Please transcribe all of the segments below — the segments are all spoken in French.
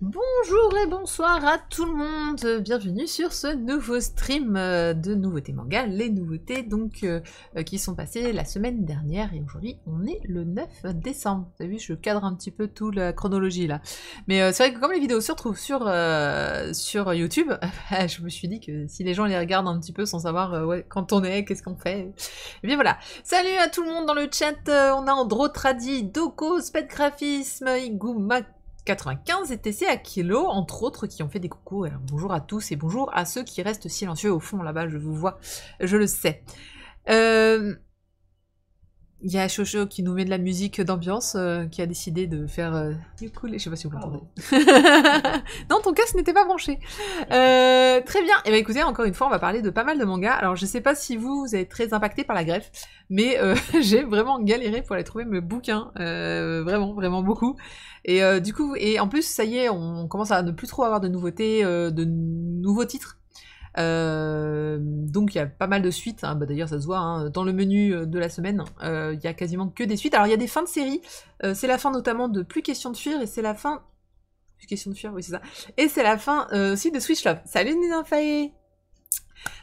Bonjour et bonsoir à tout le monde, bienvenue sur ce nouveau stream de nouveautés manga, les nouveautés donc qui sont passées la semaine dernière et aujourd'hui on est le 9 décembre. Vous avez vu, je cadre un petit peu toute la chronologie là. Mais c'est vrai que comme les vidéos se retrouvent sur YouTube, je me suis dit que si les gens les regardent un petit peu sans savoir ouais, quand on est, qu'est-ce qu'on fait, et bien voilà. Salut à tout le monde dans le chat, on a Androtradi, Doko, Sped Graphisme, Iguma 95 et TC Akilo, entre autres, qui ont fait des coucous. Alors, bonjour à tous et bonjour à ceux qui restent silencieux au fond là-bas, je vous vois, je le sais. Il y a Chocho qui nous met de la musique d'ambiance, qui a décidé de faire du cool. Je sais pas si vous l'entendez. Non, ton casque n'était pas branché. Très bien. Et bien écoutez, encore une fois, on va parler de pas mal de mangas. Alors je sais pas si vous êtes très impacté par la greffe, mais j'ai vraiment galéré pour aller trouver mes bouquins. Vraiment, vraiment beaucoup. Et du coup, et en plus, ça y est, on commence à ne plus trop avoir de nouveautés, de nouveaux titres. Donc il y a pas mal de suites, hein. Bah, d'ailleurs ça se voit hein, dans le menu de la semaine, il y a quasiment que des suites. Alors il y a des fins de série, c'est la fin notamment de Plus question de fuir et c'est la fin... Plus question de fuir, oui c'est ça. Et c'est la fin aussi de Switch Love. Salut Ninfae.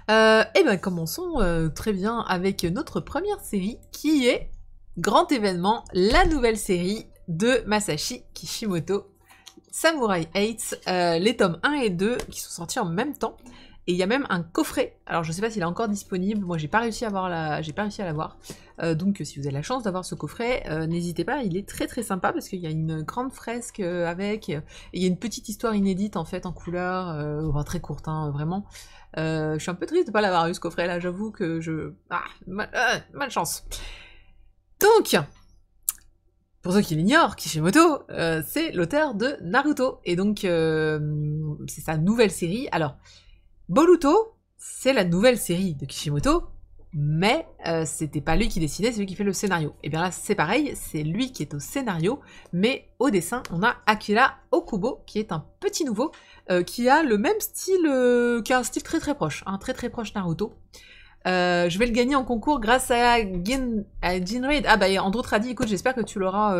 Et ben commençons très bien avec notre première série qui est grand événement, la nouvelle série de Masashi Kishimoto, Samurai 8, les tomes 1 et 2 qui sont sortis en même temps. Et il y a même un coffret. Alors je sais pas s'il est encore disponible. Moi j'ai pas réussi à l'avoir. Donc si vous avez la chance d'avoir ce coffret, n'hésitez pas. Il est très très sympa parce qu'il y a une grande fresque avec. Et il y a une petite histoire inédite en fait en couleur, enfin, très courte hein, vraiment. Je suis un peu triste de pas l'avoir eu ce coffret là. J'avoue que malchance. Donc. Pour ceux qui l'ignorent, Kishimoto, c'est l'auteur de Naruto. Et donc, c'est sa nouvelle série. Alors, Boruto, c'est la nouvelle série de Kishimoto, mais c'était pas lui qui dessinait, c'est lui qui fait le scénario. Et bien là, c'est pareil, c'est lui qui est au scénario, mais au dessin, on a Akira Okubo, qui est un petit nouveau, qui a le même style, qui a un style très très proche, hein, très très proche Naruto. Je vais le gagner en concours grâce à Jinraid. Ah bah Androtradi, écoute, j'espère que tu l'auras.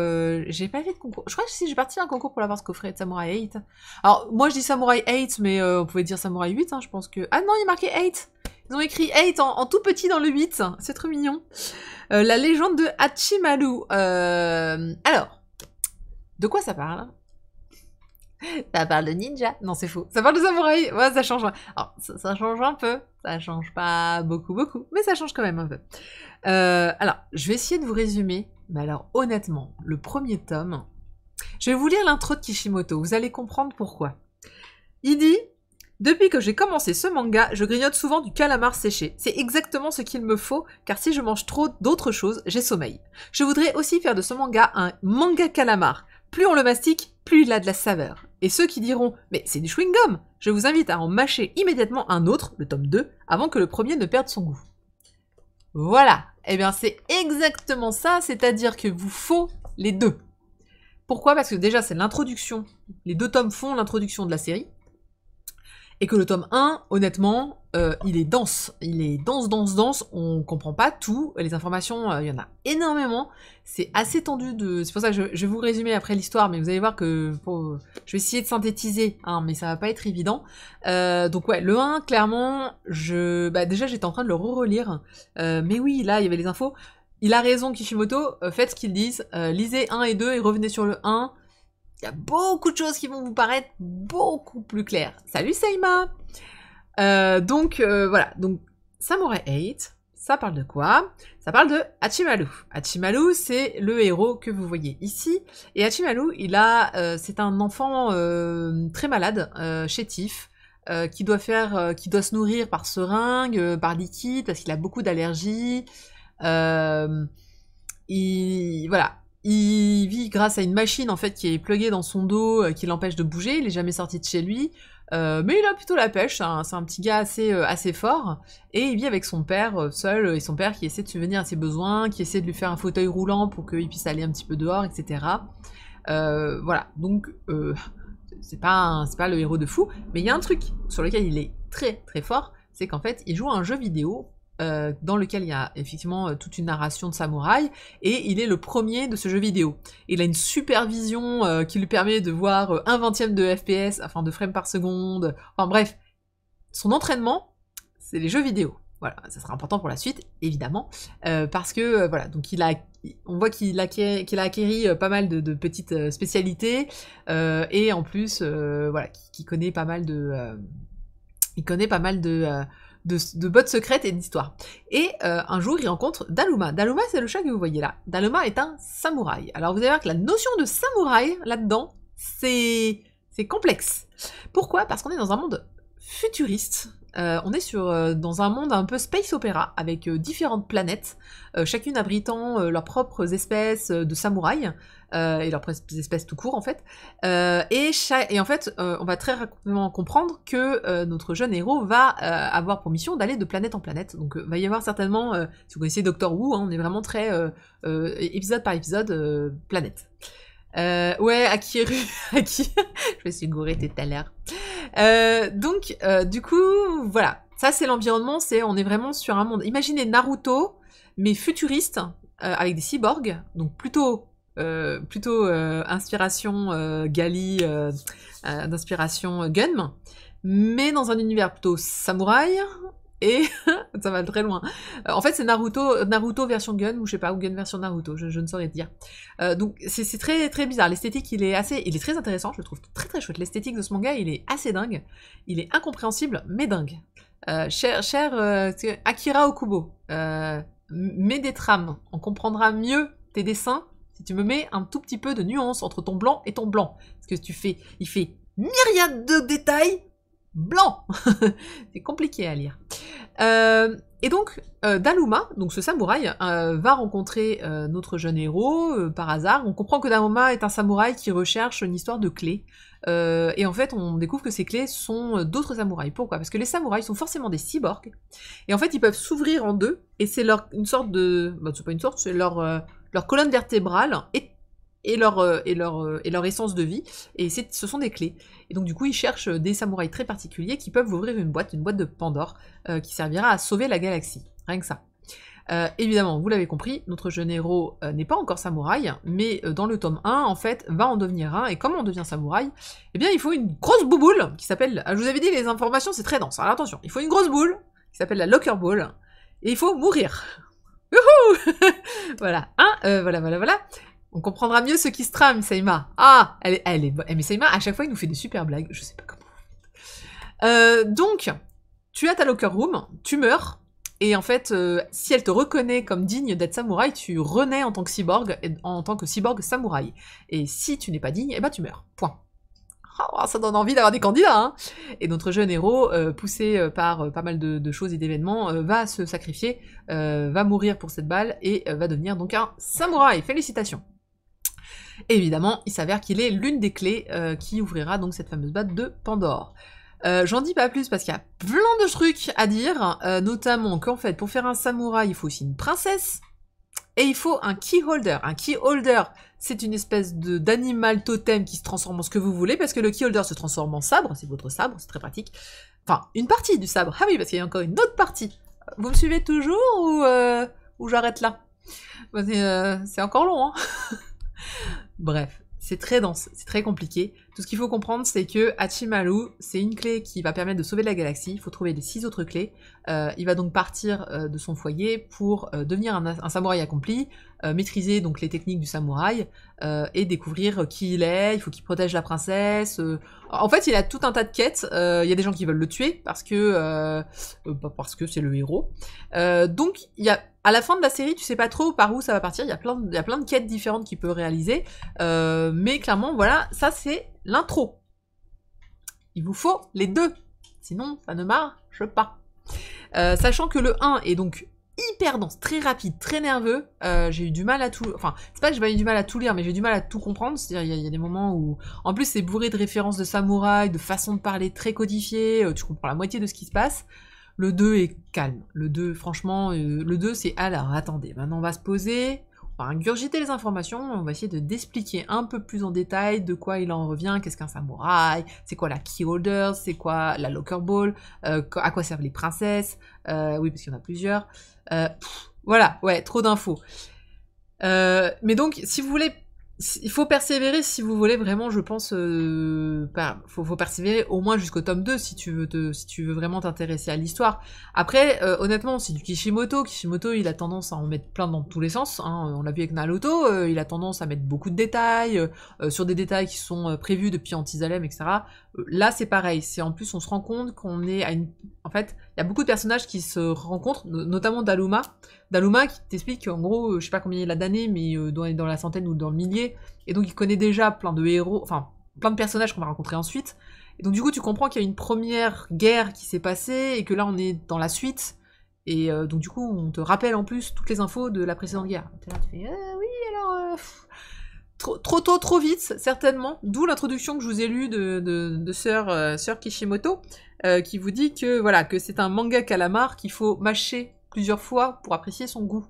J'ai pas fait de concours. Je crois que si j'ai parti à un concours pour l'avoir ce coffret de Samurai 8. Alors moi je dis Samurai 8, mais on pouvait dire Samurai 8, hein, je pense que... Ah non, il est marqué 8. Ils ont écrit 8 en tout petit dans le 8. C'est trop mignon. La légende de Hachimaru. Alors, de quoi ça parle? Ça parle de ninja. Non, c'est faux. Ça parle de samouraï. Ouais, ça change. Alors, ça change un peu. Ça change pas beaucoup, mais ça change quand même un peu. Alors, je vais essayer de vous résumer. Mais alors, honnêtement, le premier tome... Je vais vous lire l'intro de Kishimoto. Vous allez comprendre pourquoi. Il dit... Depuis que j'ai commencé ce manga, je grignote souvent du calamar séché. C'est exactement ce qu'il me faut, car si je mange trop d'autres choses, j'ai sommeil. Je voudrais aussi faire de ce manga un manga calamar. Plus on le mastique, plus il a de la saveur. Et ceux qui diront « Mais c'est du chewing-gum !» Je vous invite à en mâcher immédiatement un autre, le tome 2, avant que le premier ne perde son goût. Voilà. Eh bien, c'est exactement ça, c'est-à-dire que vous faut les deux. Pourquoi? Parce que déjà, c'est l'introduction. Les deux tomes font l'introduction de la série. Et que le tome 1, honnêtement, il est dense. Il est dense, on comprend pas tout. Les informations, il y en a énormément. C'est assez tendu de... C'est pour ça que je vais vous résumer après l'histoire, mais vous allez voir que... Je vais essayer de synthétiser, hein, mais ça va pas être évident. Donc ouais, le 1, clairement, déjà j'étais en train de le relire. Mais oui, là, il y avait les infos. Il a raison, Kishimoto, faites ce qu'ils disent. Lisez 1 et 2 et revenez sur le 1. Il y a beaucoup de choses qui vont vous paraître beaucoup plus claires. Salut Seima. Donc voilà, donc Samurai 8, ça parle de quoi? Ça parle de Hachimaru. Hachimaru, c'est le héros que vous voyez ici. Et Hachimaru, c'est un enfant très malade, chétif, qui doit se nourrir par seringue, par liquide, parce qu'il a beaucoup d'allergies. Voilà. Il vit grâce à une machine en fait qui est pluguée dans son dos, qui l'empêche de bouger. Il est jamais sorti de chez lui, mais il a plutôt la pêche. C'est un petit gars assez fort, et il vit avec son père seul, et son père qui essaie de subvenir à ses besoins, qui essaie de lui faire un fauteuil roulant pour qu'il puisse aller un petit peu dehors, etc. Voilà, donc c'est pas le héros de fou, mais il y a un truc sur lequel il est très très fort, c'est qu'en fait il joue à un jeu vidéo dans lequel il y a effectivement toute une narration de samouraï, et il est le premier de ce jeu vidéo. Il a une supervision qui lui permet de voir 1/20 de FPS, enfin de frames par seconde, enfin bref, son entraînement, c'est les jeux vidéo. Voilà, ça sera important pour la suite, évidemment, parce que, voilà, donc on voit qu'il a acquéri pas mal de petites spécialités, et en plus, voilà, qu'il connaît pas mal de bottes secrètes et d'histoires. Et un jour, il rencontre Daluma. Daluma, c'est le chat que vous voyez là. Daluma est un samouraï. Alors vous allez voir que la notion de samouraï, là-dedans, c'est complexe. Pourquoi? Parce qu'on est dans un monde futuriste. On est dans un monde un peu space opéra, avec différentes planètes, chacune abritant leurs propres espèces de samouraïs, et leurs propres espèces tout court en fait. Et en fait, on va très rapidement comprendre que notre jeune héros va avoir pour mission d'aller de planète en planète. Donc va y avoir certainement, si vous connaissez Doctor Who, hein, on est vraiment très épisode par épisode, planète. Ouais, Akiru, je me suis gourée tout à l'heure. Donc, du coup, voilà. Ça, c'est l'environnement, on est vraiment sur un monde. Imaginez Naruto, mais futuriste, avec des cyborgs, donc plutôt inspiration Gali, d'inspiration Gun, mais dans un univers plutôt samouraï, et ça va très loin. En fait, c'est Naruto version Gun, ou je sais pas, ou Gun version Naruto, je ne saurais dire. Donc c'est très très bizarre. L'esthétique, il est très intéressant, je le trouve très très chouette. L'esthétique de ce manga, il est assez dingue. Il est incompréhensible, mais dingue. Cher Akira Okubo, mets des trames, on comprendra mieux tes dessins si tu me mets un tout petit peu de nuance entre ton blanc et ton blanc. Parce que il fait myriade de détails blancs. C'est compliqué à lire. Et donc, Daluma, donc ce samouraï, va rencontrer notre jeune héros par hasard. On comprend que Daluma est un samouraï qui recherche une histoire de clés. Et en fait, on découvre que ces clés sont d'autres samouraïs. Pourquoi? Parce que les samouraïs sont forcément des cyborgs. Et en fait, ils peuvent s'ouvrir en deux. Et c'est une sorte de... Bah, c'est pas une sorte, c'est leur colonne vertébrale et leur essence de vie, et ce sont des clés. Et donc du coup, ils cherchent des samouraïs très particuliers qui peuvent ouvrir une boîte de Pandore, qui servira à sauver la galaxie. Rien que ça. Évidemment, vous l'avez compris, notre jeune héros n'est pas encore samouraï, mais dans le tome 1, en fait, va en devenir un, et comment on devient samouraï? Eh bien, il faut une grosse bouboule, qui s'appelle... Je vous avais dit, les informations, c'est très dense, alors attention, il faut une grosse boule, qui s'appelle la Locker Ball, et il faut mourir. Youhou. Voilà, hein, voilà. On comprendra mieux ce qui se trame, Seima. Ah, elle est bonne. Mais Seima, à chaque fois, il nous fait des super blagues. Je sais pas comment. Donc, tu as ta locker room, tu meurs, et en fait, si elle te reconnaît comme digne d'être samouraï, tu renais en tant que cyborg samouraï. Et si tu n'es pas digne, eh ben tu meurs. Point. Oh, ça donne envie d'avoir des candidats, hein. Et notre jeune héros, poussé par pas mal de choses et d'événements, va se sacrifier, va mourir pour cette balle, et va devenir donc un samouraï. Félicitations. Et évidemment, il s'avère qu'il est l'une des clés qui ouvrira donc cette fameuse boîte de Pandore. J'en dis pas plus parce qu'il y a plein de trucs à dire, notamment qu'en fait, pour faire un samouraï, il faut aussi une princesse, et il faut un key holder. Un key holder, c'est une espèce d'animal totem qui se transforme en ce que vous voulez, parce que le key holder se transforme en sabre, c'est votre sabre, c'est très pratique. Enfin, une partie du sabre, ah oui, parce qu'il y a encore une autre partie. Vous me suivez toujours, ou j'arrête là? C'est encore long, hein. Bref, c'est très dense, c'est très compliqué. Tout ce qu'il faut comprendre, c'est que Hachimaru, c'est une clé qui va permettre de sauver la galaxie. Il faut trouver les 6 autres clés. Il va donc partir de son foyer pour devenir un samouraï accompli, maîtriser donc les techniques du samouraï, et découvrir qui il est. Il faut qu'il protège la princesse. En fait, il a tout un tas de quêtes. Il y a des gens qui veulent le tuer parce que c'est le héros. Donc, à la fin de la série, tu sais pas trop par où ça va partir. Il y a plein de quêtes différentes qu'il peut réaliser. Mais clairement, voilà, ça c'est l'intro. Il vous faut les deux. Sinon, ça ne marche pas. Sachant que le 1 est donc hyper dense, très rapide, très nerveux. J'ai eu du mal à tout... Enfin, c'est pas que j'ai pas eu du mal à tout lire, mais j'ai eu du mal à tout comprendre. C'est-à-dire, il y a des moments où... En plus, c'est bourré de références de samouraï, de façons de parler très codifiées. Tu comprends la moitié de ce qui se passe. Le 2 est calme. Le 2, franchement, le 2, c'est... Alors, attendez, maintenant on va se poser. va ingurgiter les informations, on va essayer d'expliquer un peu plus en détail de quoi il en revient, qu'est-ce qu'un samouraï, c'est quoi la keyholder, c'est quoi la locker ball, à quoi servent les princesses, oui parce qu'il y en a plusieurs, voilà, ouais, trop d'infos. Mais donc, si vous voulez, il faut persévérer si vous voulez vraiment, je pense, faut persévérer au moins jusqu'au tome 2 si tu veux vraiment t'intéresser à l'histoire. Après, honnêtement, c'est du Kishimoto. Kishimoto, il a tendance à en mettre plein dans tous les sens, hein. On l'a vu avec Naruto, il a tendance à mettre beaucoup de détails, sur des détails qui sont prévus depuis Antizalem, etc. Là, c'est pareil. C'est en plus, on se rend compte qu'on est à une... En fait, il y a beaucoup de personnages qui se rencontrent, notamment Daluma. Daluma qui t'explique qu'en gros, je sais pas combien il a d'années, mais dans la centaine ou dans le millier, et donc il connaît déjà plein de héros, enfin plein de personnages qu'on va rencontrer ensuite, et donc du coup tu comprends qu'il y a une première guerre qui s'est passée, et que là on est dans la suite, et donc du coup on te rappelle en plus toutes les infos de la précédente guerre. T'es là, tu fais oui alors... Trop tôt, trop vite, certainement, d'où l'introduction que je vous ai lue de Sœur Kishimoto, qui vous dit que voilà que c'est un manga calamar qu'il faut mâcher plusieurs fois pour apprécier son goût.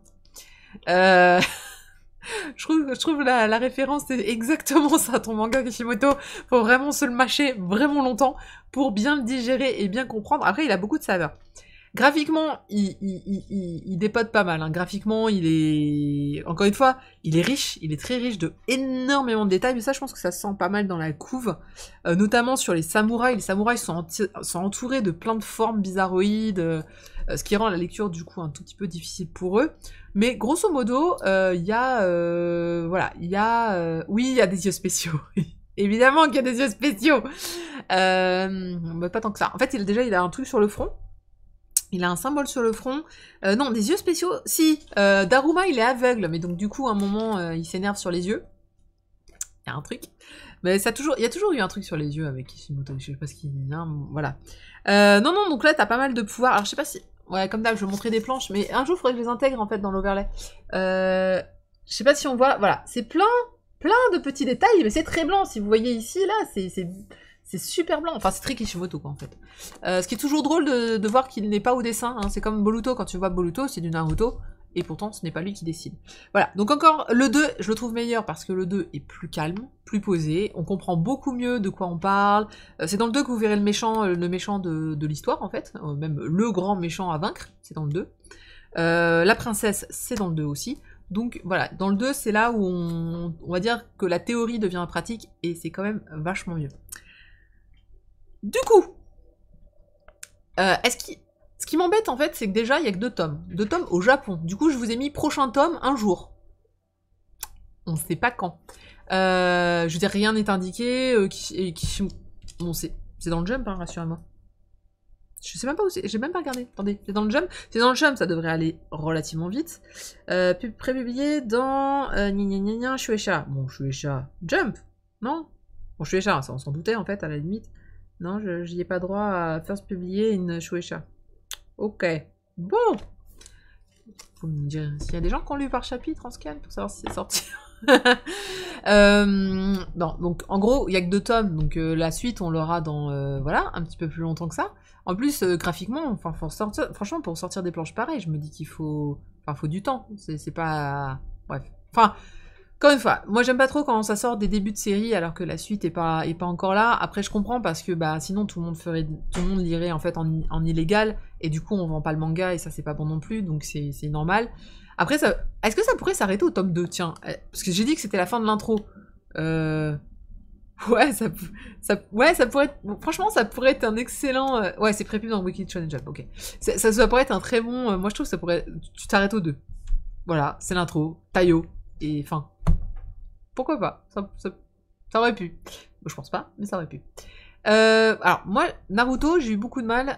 Je trouve la référence, c'est exactement ça, ton manga Kishimoto. Faut vraiment se le mâcher vraiment longtemps pour bien le digérer et bien comprendre. Après, il a beaucoup de saveur. Graphiquement, il dépote pas mal, hein. Graphiquement, il est... Encore une fois, il est riche, il est très riche de énormément de détails, mais ça, je pense que ça se sent pas mal dans la couve, notamment sur les samouraïs. Les samouraïs sont entourés de plein de formes bizarroïdes, ce qui rend la lecture, du coup, un tout petit peu difficile pour eux. Mais grosso modo, il y a... voilà, il y a... oui, il y a des yeux spéciaux. Évidemment qu'il y a des yeux spéciaux. Mais pas tant que ça. En fait, il a un truc sur le front. Il a un symbole sur le front. Non, des yeux spéciaux. Si, Daruma, il est aveugle, mais donc du coup, à un moment, il s'énerve sur les yeux. Il y a un truc. Mais il y a toujours eu un truc sur les yeux avec Kishimoto. Je sais pas ce qu'il y a. Voilà. Non, donc là, t'as pas mal de pouvoirs. Alors, je sais pas si... Ouais, comme d'hab, je vais montrer des planches, mais un jour, il faudrait que je les intègre, en fait, dans l'overlay. Je sais pas si on voit... Voilà, c'est plein de petits détails, mais c'est très blanc. Si vous voyez ici, là, c'est super blanc. Enfin, c'est très Kishimoto, quoi, en fait. Ce qui est toujours drôle de voir qu'il n'est pas au dessin, hein. C'est comme Boruto, quand tu vois Boruto, c'est du Naruto, et pourtant, ce n'est pas lui qui décide. Voilà, donc encore, le 2, je le trouve meilleur, parce que le 2 est plus calme, plus posé, on comprend beaucoup mieux de quoi on parle. C'est dans le 2 que vous verrez le méchant de l'histoire, en fait. Même le grand méchant à vaincre, c'est dans le 2. La princesse, c'est dans le 2 aussi. Donc voilà, dans le 2, c'est là où on va dire que la théorie devient pratique, et c'est quand même vachement mieux. Du coup, ce qui m'embête en fait, c'est que déjà il y a que 2 tomes. 2 tomes au Japon. Du coup, je vous ai mis prochain tome un jour. On sait pas quand. Je veux dire, rien n'est indiqué. Bon, c'est dans le Jump, hein, rassurez-moi. Je sais même pas où c'est. J'ai même pas regardé. Attendez, c'est dans le Jump. C'est dans le Jump, ça devrait aller relativement vite. Prépublié dans Shueisha. Bon, Shueisha. Jump, non? Bon, Shueisha, ça on s'en doutait en fait, à la limite. Non, j'y ai pas droit à first publier une Shueisha. Ok. Bon. Faut me dire s'il y a des gens qui ont lu par chapitre en scan pour savoir si c'est sorti. Non, donc en gros, il y a que 2 tomes, donc la suite on l'aura dans voilà, un petit peu plus longtemps que ça. En plus, graphiquement, enfin, franchement, pour sortir des planches pareilles, je me dis qu'il faut, enfin, faut du temps. C'est pas, bref. Enfin, encore une fois, moi j'aime pas trop quand ça sort des débuts de série alors que la suite est pas encore là. Après je comprends parce que bah sinon tout le monde lirait en fait en illégal et du coup on vend pas le manga et ça c'est pas bon non plus, donc c'est normal. Après est-ce que ça pourrait s'arrêter au tome 2, tiens, parce que j'ai dit que c'était la fin de l'intro. Ouais, ça pourrait être... Bon, franchement, ça pourrait être un excellent... Ouais, c'est prévu dans Weekly Shonen Jump, ok. Ça pourrait être un très bon... moi, je trouve que ça pourrait... Tu t'arrêtes au 2. Voilà, c'est l'intro, Taio, et fin. Pourquoi pas, ça aurait pu. Bon, je pense pas, mais ça aurait pu. Alors, moi, Naruto, j'ai eu beaucoup de mal,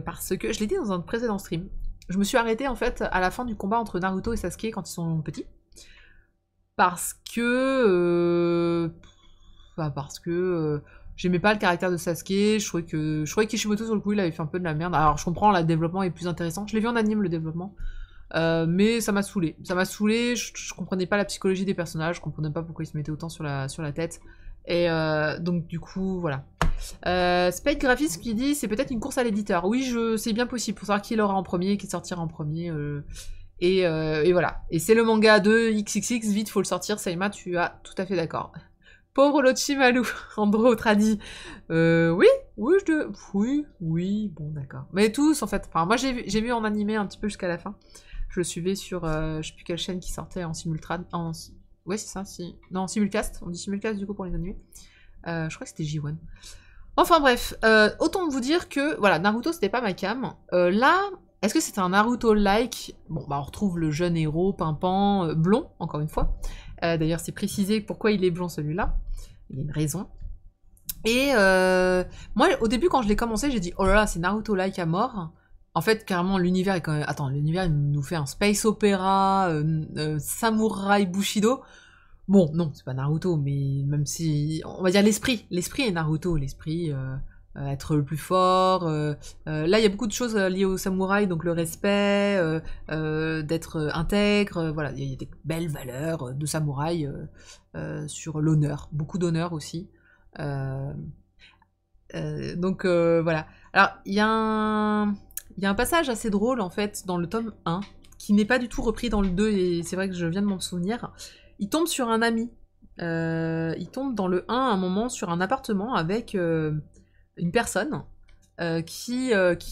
parce que... Je l'ai dit dans un précédent stream. Je me suis arrêtée, en fait, à la fin du combat entre Naruto et Sasuke quand ils sont petits. Parce que... j'aimais pas le caractère de Sasuke, je trouvais que Kishimoto sur le coup il avait fait un peu de la merde. Alors je comprends, le développement est plus intéressant, je l'ai vu en anime le développement, mais ça m'a saoulé, je comprenais pas la psychologie des personnages, je comprenais pas pourquoi ils se mettaient autant sur la tête, et donc du coup voilà. Spade Graphics qui dit c'est peut-être une course à l'éditeur, oui c'est bien possible, pour savoir qui l'aura en premier, qui sortira en premier, Et voilà. Et c'est le manga de XXX, vite, faut le sortir, Saïma, tu as tout à fait d'accord. Pauvre Orochimaru, Andro tradi. Oui, bon, d'accord. Mais tous, en fait. Enfin, moi, j'ai vu en animé un petit peu jusqu'à la fin. Je le suivais sur, je sais plus quelle chaîne qui sortait en simultrad. Ouais, c'est ça, non, en simulcast. On dit simulcast, du coup, pour les animés. Je crois que c'était J1. Enfin, bref. Autant vous dire que, voilà, Naruto, c'était pas ma cam. Là, est-ce que c'est un Naruto-like? Bon, bah, on retrouve le jeune héros, pimpant, blond, encore une fois. D'ailleurs, c'est précisé pourquoi il est blond, celui-là. Il y a une raison. Et moi, au début, quand je l'ai commencé, j'ai dit « Oh là là, c'est Naruto-like à mort ». En fait, carrément, l'univers est quand même... Attends, l'univers, il nous fait un space opéra, samouraï bushido. Bon, non, c'est pas Naruto, mais même si... On va dire l'esprit. L'esprit est Naruto, l'esprit... être le plus fort. Là, il y a beaucoup de choses liées au samouraï, donc le respect, d'être intègre. Voilà, il y a des belles valeurs de samouraï sur l'honneur. Beaucoup d'honneur aussi. Donc voilà. Alors, il y a un passage assez drôle, en fait, dans le tome 1, qui n'est pas du tout repris dans le 2, et c'est vrai que je viens de m'en souvenir. Il tombe sur un ami. Il tombe dans le 1, à un moment, sur un appartement avec une personne qui est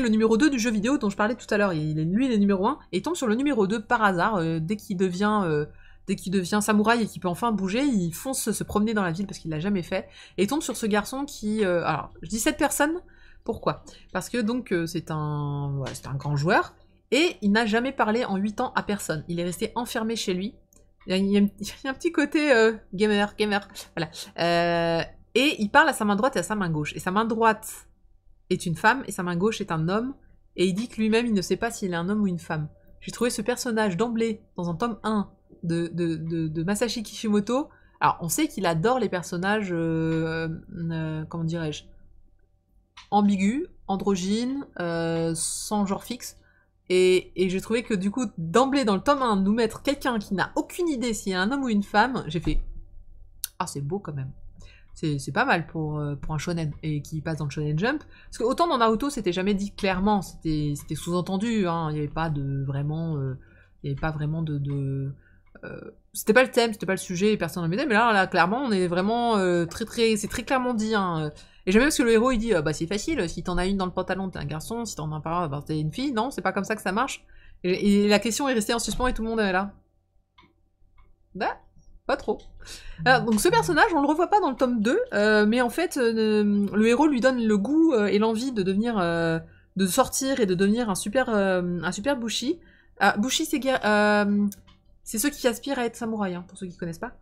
le numéro 2 du jeu vidéo dont je parlais tout à l'heure. Lui, il est numéro 1, et il tombe sur le numéro 2 par hasard, dès qu'il devient samouraï et qu'il peut enfin bouger, il fonce se promener dans la ville parce qu'il l'a jamais fait, et il tombe sur ce garçon qui... alors, je dis cette personne, pourquoi? Parce que donc c'est un grand joueur, et il n'a jamais parlé en 8 ans à personne. Il est resté enfermé chez lui. Il y a un petit côté gamer, voilà. Et il parle à sa main droite et à sa main gauche. Et sa main droite est une femme, et sa main gauche est un homme, et il dit que lui-même, il ne sait pas s'il est un homme ou une femme. J'ai trouvé ce personnage d'emblée, dans un tome 1, de Masashi Kishimoto. Alors, on sait qu'il adore les personnages, comment dirais-je, ambigus, androgynes, sans genre fixe. Et j'ai trouvé que du coup, d'emblée dans le tome 1, nous mettre quelqu'un qui n'a aucune idée s'il y a un homme ou une femme, j'ai fait « Ah, c'est beau quand même ». C'est pas mal pour un shonen, et qui passe dans le shonen jump. Parce que autant dans Naruto, c'était jamais dit clairement, c'était sous-entendu, hein, il n'y avait pas vraiment de... c'était pas le thème, c'était pas le sujet, et personne n'en mettait, mais là, clairement, on est vraiment c'est très clairement dit, hein. Et j'aime bien parce que le héros, il dit, bah c'est facile, si t'en as une dans le pantalon, t'es un garçon, si t'en as pas, bah t'es une fille, non, c'est pas comme ça que ça marche. Et la question est restée en suspens, et tout le monde est là. Bah, pas trop. Alors, donc ce personnage, on le revoit pas dans le tome 2, mais en fait, le héros lui donne le goût et l'envie de devenir, de sortir et de devenir un super Bushi. Bushi, c'est ceux qui aspirent à être samouraï, hein, pour ceux qui connaissent pas.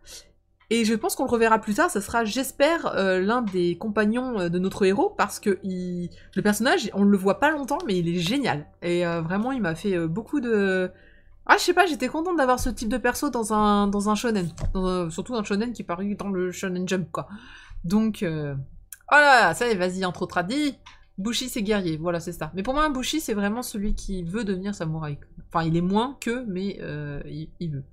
Et je pense qu'on le reverra plus tard, ça sera, j'espère, l'un des compagnons de notre héros, parce que le personnage, on le voit pas longtemps, mais il est génial. Et vraiment, il m'a fait beaucoup de... Ah, je sais pas, j'étais contente d'avoir ce type de perso dans un shonen. Surtout un shonen qui parut dans le shonen jump, quoi. Donc, oh là, ça y est, vas-y, intro tradi. Bushi, c'est guerrier, voilà, c'est ça. Mais pour moi, un Bushi, c'est vraiment celui qui veut devenir samouraï. Enfin, il est moins que, mais il veut.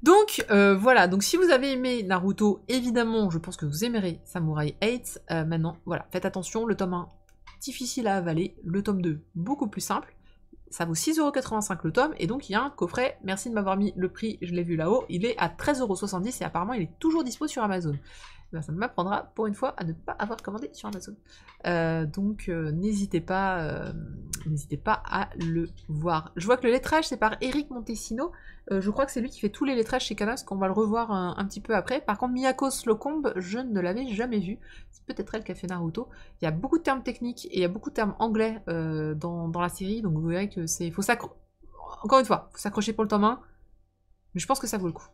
Donc, voilà. Donc, si vous avez aimé Naruto, évidemment, je pense que vous aimerez Samurai 8. Maintenant, voilà, faites attention, le tome 1, difficile à avaler. Le tome 2, beaucoup plus simple. Ça vaut 6,85€ le tome, et donc il y a un coffret, merci de m'avoir mis le prix, je l'ai vu là-haut, il est à 13,70€, et apparemment il est toujours dispo sur Amazon. Ben, ça m'apprendra pour une fois à ne pas avoir commandé sur Amazon. Donc n'hésitez pas à le voir. Je vois que le lettrage c'est par Eric Montesino, je crois que c'est lui qui fait tous les lettrages chez Canas, qu'on va le revoir un petit peu après. Par contre Miyako Slocombe, je ne l'avais jamais vu, c'est peut-être elle qui a fait Naruto. Il y a beaucoup de termes techniques et il y a beaucoup de termes anglais dans la série, donc vous verrez que c'est... Encore une fois, faut s'accrocher pour le tome 1, mais je pense que ça vaut le coup.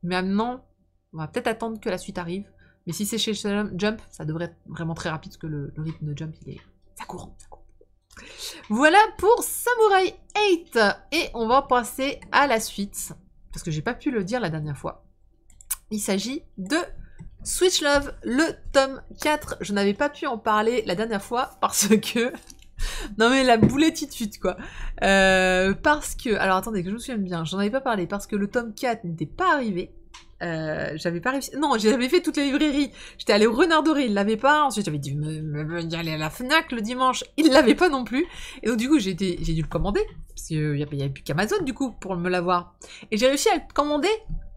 Mais maintenant, on va peut-être attendre que la suite arrive. Mais si c'est chez Jump, ça devrait être vraiment très rapide, parce que le rythme de Jump, ça court. Voilà pour Samurai 8. Et on va passer à la suite, parce que j'ai pas pu le dire la dernière fois. Il s'agit de Switch Love, le tome 4. Je n'avais pas pu en parler la dernière fois, parce que... Non mais la boulettitude quoi. Parce que... Alors attendez, que je me souvienne bien, j'en avais pas parlé, parce que le tome 4 n'était pas arrivé. J'avais pas réussi. Non, j'avais fait toutes les librairies. J'étais allée au Renard Doré, il l'avait pas. Ensuite, j'avais dû y aller à la Fnac le dimanche, il l'avait pas non plus. Et donc, du coup, j'ai dû le commander. Parce qu'il y avait plus qu'Amazon, du coup, pour me l'avoir. Et j'ai réussi à le commander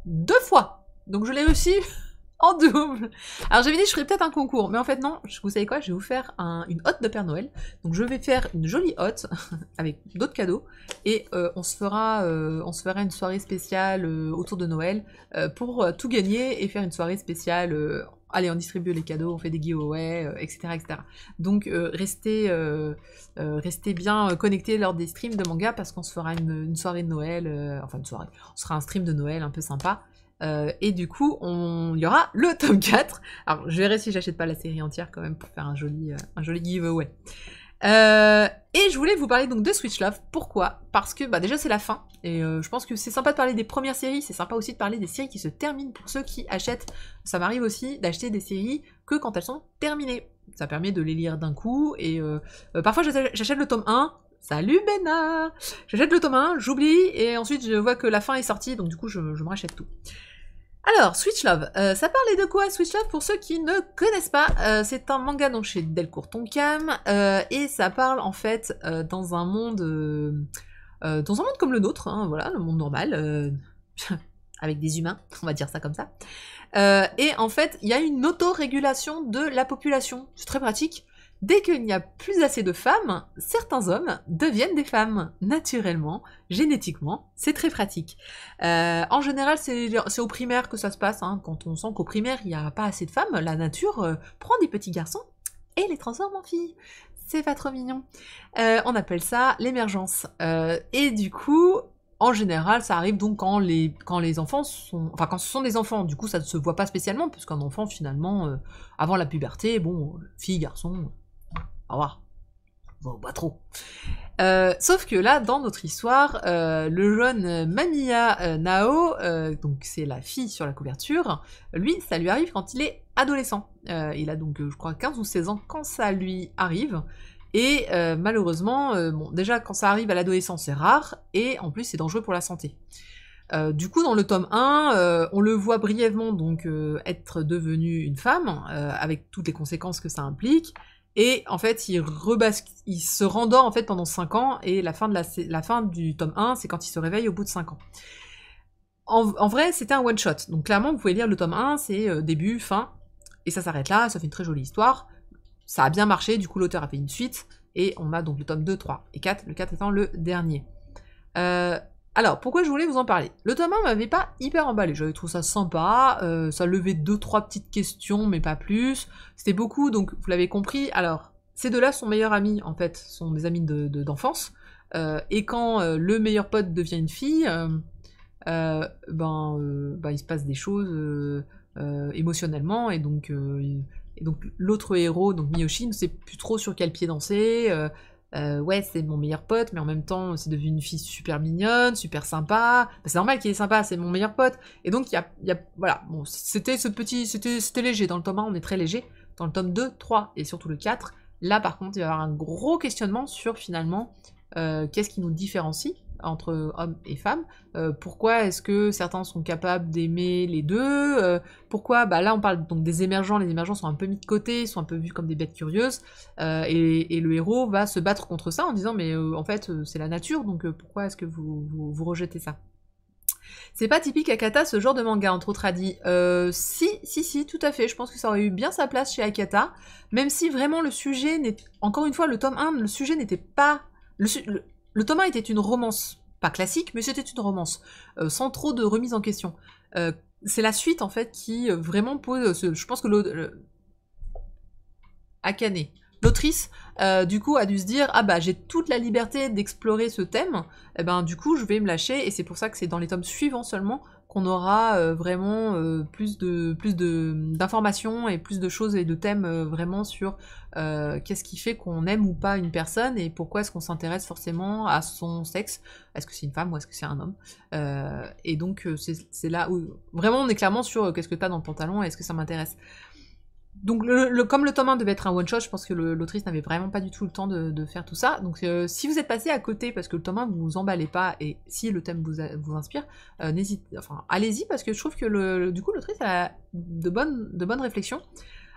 2 fois. Donc, je l'ai réussi en double. Alors j'avais dit je ferais peut-être un concours, mais en fait non, vous savez quoi, je vais vous faire une hotte de Père Noël. Donc je vais faire une jolie hotte avec d'autres cadeaux et on se fera une soirée spéciale autour de Noël pour tout gagner et faire une soirée spéciale. Allez, on distribue les cadeaux, on fait des giveaways, etc., etc. Donc restez bien connectés lors des streams de manga parce qu'on se fera une soirée de Noël, enfin une soirée, on se fera un stream de Noël un peu sympa. Et du coup, il y aura le tome 4. Alors, je verrai si j'achète pas la série entière quand même pour faire un joli giveaway. Et je voulais vous parler donc de Switch Love. Pourquoi? Parce que déjà c'est la fin. Et je pense que c'est sympa de parler des premières séries. C'est sympa aussi de parler des séries qui se terminent pour ceux qui achètent. Ça m'arrive aussi d'acheter des séries que quand elles sont terminées. Ça permet de les lire d'un coup. Et parfois j'achète le tome 1. Salut Bénard! J'achète le tome 1, j'oublie, et ensuite je vois que la fin est sortie, donc du coup je me rachète tout. Alors, Switch Love, ça parlait de quoi Switch Love pour ceux qui ne connaissent pas? C'est un manga donc chez Delcourt Tonkam, et ça parle en fait dans un monde comme le nôtre, hein, voilà, le monde normal, avec des humains, on va dire ça comme ça. Et en fait, il y a une autorégulation de la population, c'est très pratique. Dès qu'il n'y a plus assez de femmes, certains hommes deviennent des femmes, naturellement, génétiquement, c'est très pratique. En général, c'est au primaire que ça se passe, hein, quand on sent qu'au primaire, il n'y a pas assez de femmes, la nature prend des petits garçons et les transforme en filles. C'est pas trop mignon. On appelle ça l'émergence. Et du coup, en général, ça arrive donc quand les enfants sont... Enfin, quand ce sont des enfants, du coup, ça ne se voit pas spécialement, puisqu'un enfant, finalement, avant la puberté, bon, fille, garçon... Au revoir. Bon, pas trop. Sauf que là, dans notre histoire, le jeune Mamiya Nao, donc c'est la fille sur la couverture, lui, ça lui arrive quand il est adolescent. Il a donc, je crois, 15 ou 16 ans quand ça lui arrive. Et malheureusement, bon, déjà, quand ça arrive à l'adolescence, c'est rare, et en plus, c'est dangereux pour la santé. Du coup, dans le tome 1, on le voit brièvement donc être devenu une femme, avec toutes les conséquences que ça implique. Et en fait, il se rendort en fait pendant 5 ans, et la fin du tome 1, c'est quand il se réveille au bout de 5 ans. En vrai, c'était un one-shot. Donc clairement, vous pouvez lire le tome 1, c'est début, fin, et ça s'arrête là, ça fait une très jolie histoire. Ça a bien marché, du coup l'auteur a fait une suite, et on a donc le tome 2, 3 et 4, le 4 étant le dernier. Alors, pourquoi je voulais vous en parler? Le tome 1 m'avait pas hyper emballé, j'avais trouvé ça sympa, ça levait 2-3 petites questions, mais pas plus. C'était beaucoup, donc vous l'avez compris. Alors, ces deux-là sont meilleurs amis, en fait, sont des amis d'enfance, et quand le meilleur pote devient une fille, il se passe des choses émotionnellement, et donc l'autre héros, donc Miyoshi, ne sait plus trop sur quel pied danser. Ouais, c'est mon meilleur pote, mais en même temps, c'est devenu une fille super mignonne, super sympa. Bah, c'est normal qu'il est sympa, c'est mon meilleur pote. Et donc, voilà, bon, c'était léger. Dans le tome 1, on est très léger. Dans le tome 2, 3 et surtout le 4, là, par contre, il va y avoir un gros questionnement sur, finalement, qu'est-ce qui nous différencie entre hommes et femmes, pourquoi est-ce que certains sont capables d'aimer les deux, pourquoi, là on parle donc des émergents, les émergents sont un peu mis de côté, sont un peu vus comme des bêtes curieuses, et le héros va se battre contre ça en disant mais en fait c'est la nature, donc pourquoi est-ce que vous rejetez ça? C'est pas typique Akata ce genre de manga entre autres a dit. Si, tout à fait, je pense que ça aurait eu bien sa place chez Akata, même si vraiment le sujet n'est... Encore une fois, le tome 1, le sujet n'était pas... Le tome 1 était une romance, pas classique, mais c'était une romance, sans trop de remise en question. C'est la suite, en fait, qui vraiment pose... je pense que Akane, l'autrice, du coup, a dû se dire « Ah bah, j'ai toute la liberté d'explorer ce thème, et ben du coup, je vais me lâcher, et c'est pour ça que c'est dans les tomes suivants seulement qu'on aura vraiment plus d'informations et plus de choses et de thèmes vraiment sur qu'est-ce qui fait qu'on aime ou pas une personne et pourquoi est-ce qu'on s'intéresse forcément à son sexe, est-ce que c'est une femme ou est-ce que c'est un homme, et donc c'est là où vraiment on est clairement sur qu'est-ce que t'as dans le pantalon et est-ce que ça m'intéresse. Donc, comme le tome 1 devait être un one-shot, je pense que l'autrice n'avait vraiment pas du tout le temps de faire tout ça. Donc, si vous êtes passé à côté parce que le tome 1 vous vous emballez pas et si le thème vous inspire, allez-y parce que je trouve que du coup l'autrice a de bonnes réflexions.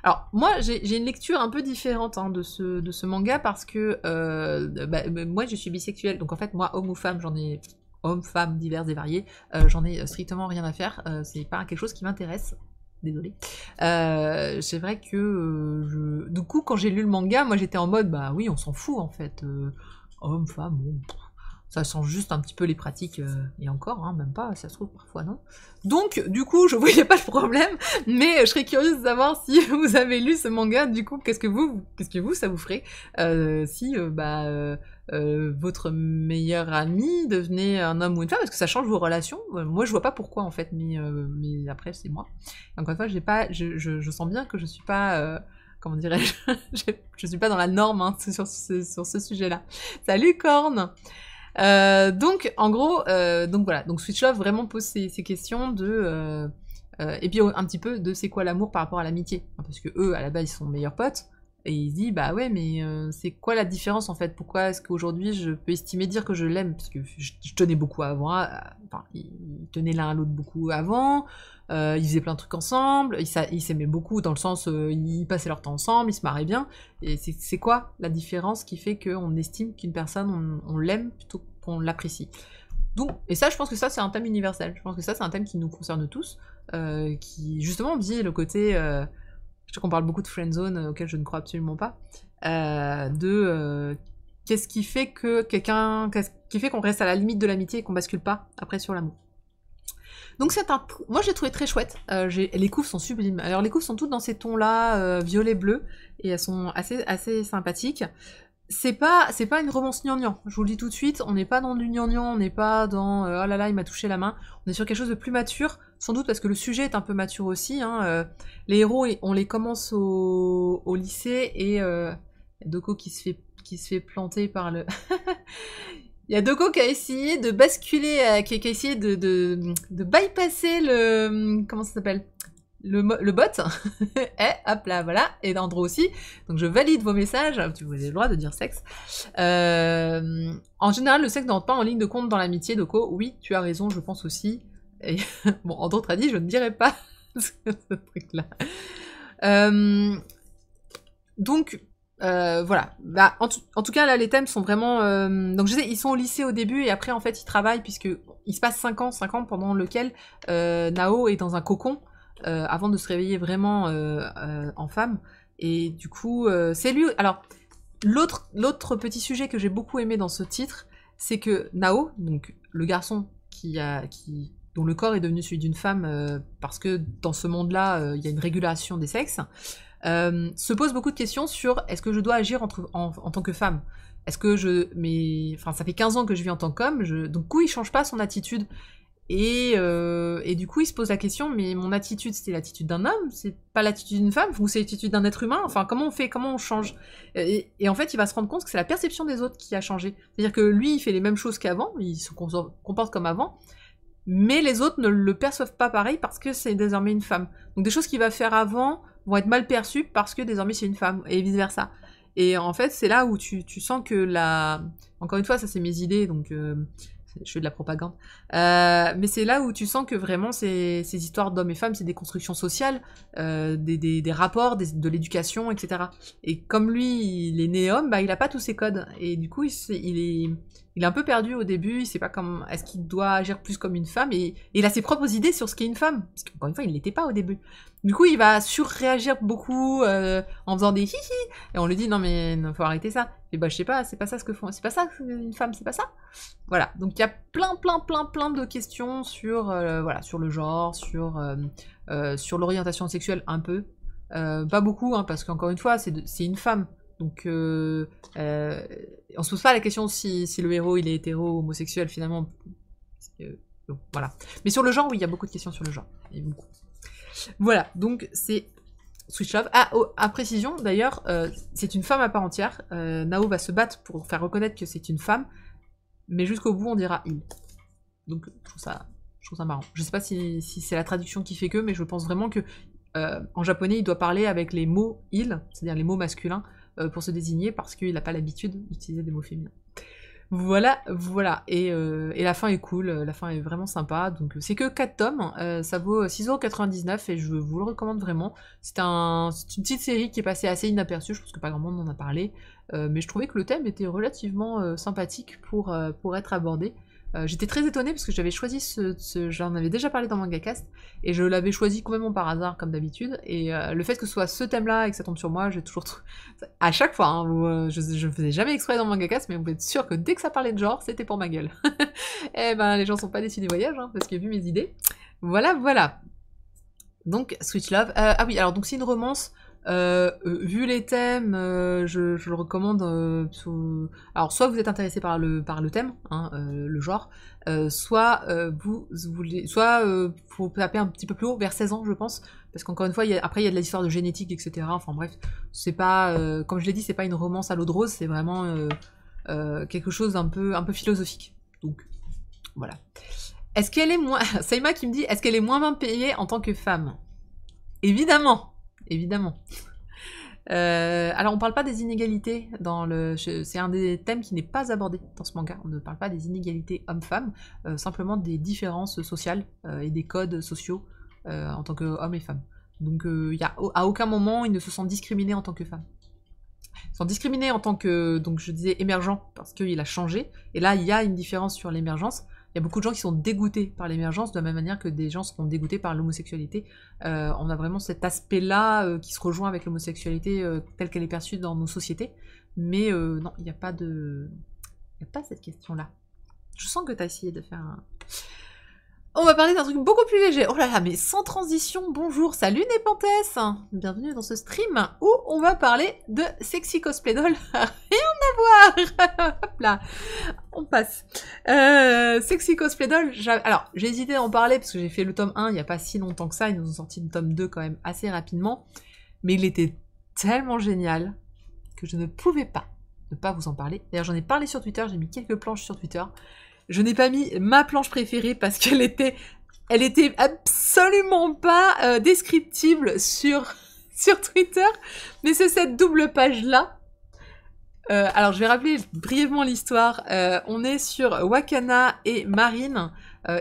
Alors, moi, j'ai une lecture un peu différente de ce manga parce que moi, je suis bisexuelle. Donc, en fait, moi, homme ou femme, hommes, femmes, divers et variés, j'en ai strictement rien à faire. C'est pas quelque chose qui m'intéresse. Désolée. C'est vrai que du coup, quand j'ai lu le manga, moi j'étais en mode, bah oui, on s'en fout en fait. Homme, femme, bon, ça change juste un petit peu les pratiques, et encore, même pas, ça se trouve parfois non. Donc, du coup, je voyais pas le problème, mais je serais curieuse de savoir si vous avez lu ce manga, du coup, qu'est-ce que vous, ça vous ferait si, votre meilleur ami devenait un homme ou une femme, parce que ça change vos relations. Moi, je vois pas pourquoi, en fait, mais après, c'est moi. Encore une fois, je sens bien que je suis pas... comment dirais-je, je suis pas dans la norme sur ce sujet-là. Salut Corne. Donc en gros, donc voilà, donc Switch Love vraiment pose ces questions de et puis un petit peu de c'est quoi l'amour par rapport à l'amitié, parce que eux à la base ils sont meilleurs potes et il se dit bah ouais mais c'est quoi la différence en fait, pourquoi est-ce qu'aujourd'hui je peux estimer dire que je l'aime parce que je tenais beaucoup avant, enfin ils tenaient l'un à l'autre beaucoup avant. Ils faisaient plein de trucs ensemble, ils s'aimaient beaucoup dans le sens ils passaient leur temps ensemble, ils se marraient bien. Et c'est quoi la différence qui fait qu'on estime qu'une personne, on l'aime plutôt qu'on l'apprécie. Donc, et ça, je pense que ça, c'est un thème universel. Je pense que ça, c'est un thème qui nous concerne tous, qui justement dit le côté... je sais qu'on parle beaucoup de friendzone, auquel je ne crois absolument pas, qu'est-ce qui fait qu'est-ce qui fait qu'on reste à la limite de l'amitié et qu'on bascule pas après sur l'amour. Donc moi j'ai trouvé très chouette, les couves sont sublimes. Alors les couves sont toutes dans ces tons-là, violet-bleu, et elles sont assez sympathiques. C'est pas une romance gnangnan, je vous le dis tout de suite, on n'est pas dans du gnangnan, on n'est pas dans oh là là il m'a touché la main, on est sur quelque chose de plus mature, sans doute parce que le sujet est un peu mature aussi. Les héros, on les commence au lycée, et Doko qui se fait planter par le... Il y a Doko qui a essayé de basculer, qui a essayé de bypasser le... Comment ça s'appelle ? Le bot. Et hop là, voilà. Et Andro aussi. Donc je valide vos messages. Vous avez le droit de dire sexe. En général, le sexe n'entre pas en ligne de compte dans l'amitié, Doko. Oui, tu as raison, je pense aussi. Et bon, Andro a dit, je ne dirais pas ce truc-là. Donc... voilà. Bah, en tout cas, là, les thèmes sont vraiment... Donc, je disais, ils sont au lycée au début, et après, en fait, ils travaillent, puisque il se passe 5 ans pendant lequel Nao est dans un cocon, avant de se réveiller vraiment en femme. Et du coup, c'est lui... Alors, l'autre petit sujet que j'ai beaucoup aimé dans ce titre, c'est que Nao, donc le garçon dont le corps est devenu celui d'une femme, parce que dans ce monde-là, il y a une régulation des sexes, se pose beaucoup de questions sur est-ce que je dois agir en tant que femme. Est-ce que enfin, ça fait 15 ans que je vis en tant qu'homme, donc du coup, il change pas son attitude. Et du coup, il se pose la question, mais mon attitude, c'était l'attitude d'un homme, c'est pas l'attitude d'une femme, ou c'est l'attitude d'un être humain, enfin, comment on change et en fait, il va se rendre compte que c'est la perception des autres qui a changé. C'est-à-dire que lui, il fait les mêmes choses qu'avant, il se comporte comme avant, mais les autres ne le perçoivent pas pareil parce que c'est désormais une femme. Donc des choses qu'il va faire avant vont être mal perçues parce que désormais c'est une femme, et vice-versa. Et en fait, c'est là où tu sens que Encore une fois, ça c'est mes idées, donc je fais de la propagande. Mais c'est là où tu sens que vraiment ces histoires d'hommes et femmes, c'est des constructions sociales, des rapports, de l'éducation, etc. Et comme lui, il est né homme, bah il a pas tous ces codes. Et du coup, il est un peu perdu au début, il sait pas est-ce qu'il doit agir plus comme une femme, et il a ses propres idées sur ce qu'est une femme. Parce qu'encore une fois, il l'était pas au début. Du coup, il va surréagir beaucoup en faisant des hi-hi, et on lui dit non mais faut arrêter ça. Et bah je sais pas, c'est pas ça ce que font, c'est pas ça une femme, c'est pas ça. Voilà, donc il y a plein de questions sur voilà, sur le genre, sur l'orientation sexuelle un peu, pas beaucoup parce qu'encore une fois c'est une femme. Donc on se pose pas la question si le héros il est hétéro ou homosexuel finalement. Bon, voilà. Mais sur le genre, oui, il y a beaucoup de questions sur le genre. Et beaucoup. Voilà, donc c'est Switch Love. À précision, d'ailleurs, c'est une femme à part entière. Nao va se battre pour faire reconnaître que c'est une femme, mais jusqu'au bout, on dira il. Donc, je trouve ça marrant. Je sais pas si c'est la traduction qui fait que, mais je pense vraiment que En japonais, il doit parler avec les mots il, c'est-à-dire les mots masculins, pour se désigner, parce qu'il n'a pas l'habitude d'utiliser des mots féminins. Voilà, voilà. Et la fin est cool, la fin est vraiment sympa. Donc c'est que 4 tomes, ça vaut 6,99€ et je vous le recommande vraiment. C'est une petite série qui est passée assez inaperçue, je pense que pas grand monde en a parlé. Mais je trouvais que le thème était relativement sympathique pour être abordé. J'étais très étonnée parce que j'avais choisi j'en avais déjà parlé dans MangaCast, et je l'avais choisi complètement par hasard comme d'habitude, et le fait que ce soit ce thème-là et que ça tombe sur moi, j'ai toujours à chaque fois, hein, je ne faisais jamais exprès dans MangaCast, mais vous êtes sûr que dès que ça parlait de genre, c'était pour ma gueule. Eh ben les gens sont pas déçus des voyages, hein, parce qu'ils ont vu mes idées. Voilà, voilà. Donc Switch Love, ah oui, alors donc c'est une romance. Vu les thèmes, je le recommande. Alors, soit vous êtes intéressé par le thème, hein, le genre, soit vous voulez, soit faut taper un petit peu plus haut, vers 16 ans, je pense, parce qu'encore une fois, après il y a de l'histoire de génétique, etc. Enfin bref, c'est pas, comme je l'ai dit, c'est pas une romance à l'eau de rose, c'est vraiment quelque chose un peu philosophique. Donc voilà. Est-ce qu'elle est moins, Saïma qui me dit, est-ce qu'elle est moins bien payée en tant que femme? Évidemment. Évidemment. Alors on parle pas des inégalités c'est un des thèmes qui n'est pas abordé dans ce manga. On ne parle pas des inégalités hommes-femmes, simplement des différences sociales et des codes sociaux en tant qu'hommes et femmes. Donc à aucun moment ils ne se sentent discriminés en tant que femmes. Ils sont discriminés en tant que, donc je disais émergent, parce qu'il a changé, et là il y a une différence sur l'émergence. Il y a beaucoup de gens qui sont dégoûtés par l'émergence, de la même manière que des gens seront dégoûtés par l'homosexualité. On a vraiment cet aspect-là qui se rejoint avec l'homosexualité telle qu'elle est perçue dans nos sociétés. Mais non, il n'y a pas cette question-là. Je sens que tu as essayé de faire un... On va parler d'un truc beaucoup plus léger. Oh là là, mais sans transition, bonjour, salut Népenthes. Bienvenue dans ce stream où on va parler de Sexy Cosplay Doll. Rien à voir. Hop là, on passe. Sexy Cosplay Doll, alors j'ai hésité à en parler parce que j'ai fait le tome 1 il n'y a pas si longtemps que ça. Ils nous ont sorti le tome 2 quand même assez rapidement. Mais il était tellement génial que je ne pouvais pas ne pas vous en parler. D'ailleurs j'en ai parlé sur Twitter, j'ai mis quelques planches sur Twitter. Je n'ai pas mis ma planche préférée parce qu'elle était absolument pas descriptible sur Twitter, mais c'est cette double page-là. Alors je vais rappeler brièvement l'histoire. On est sur Wakana et Marine.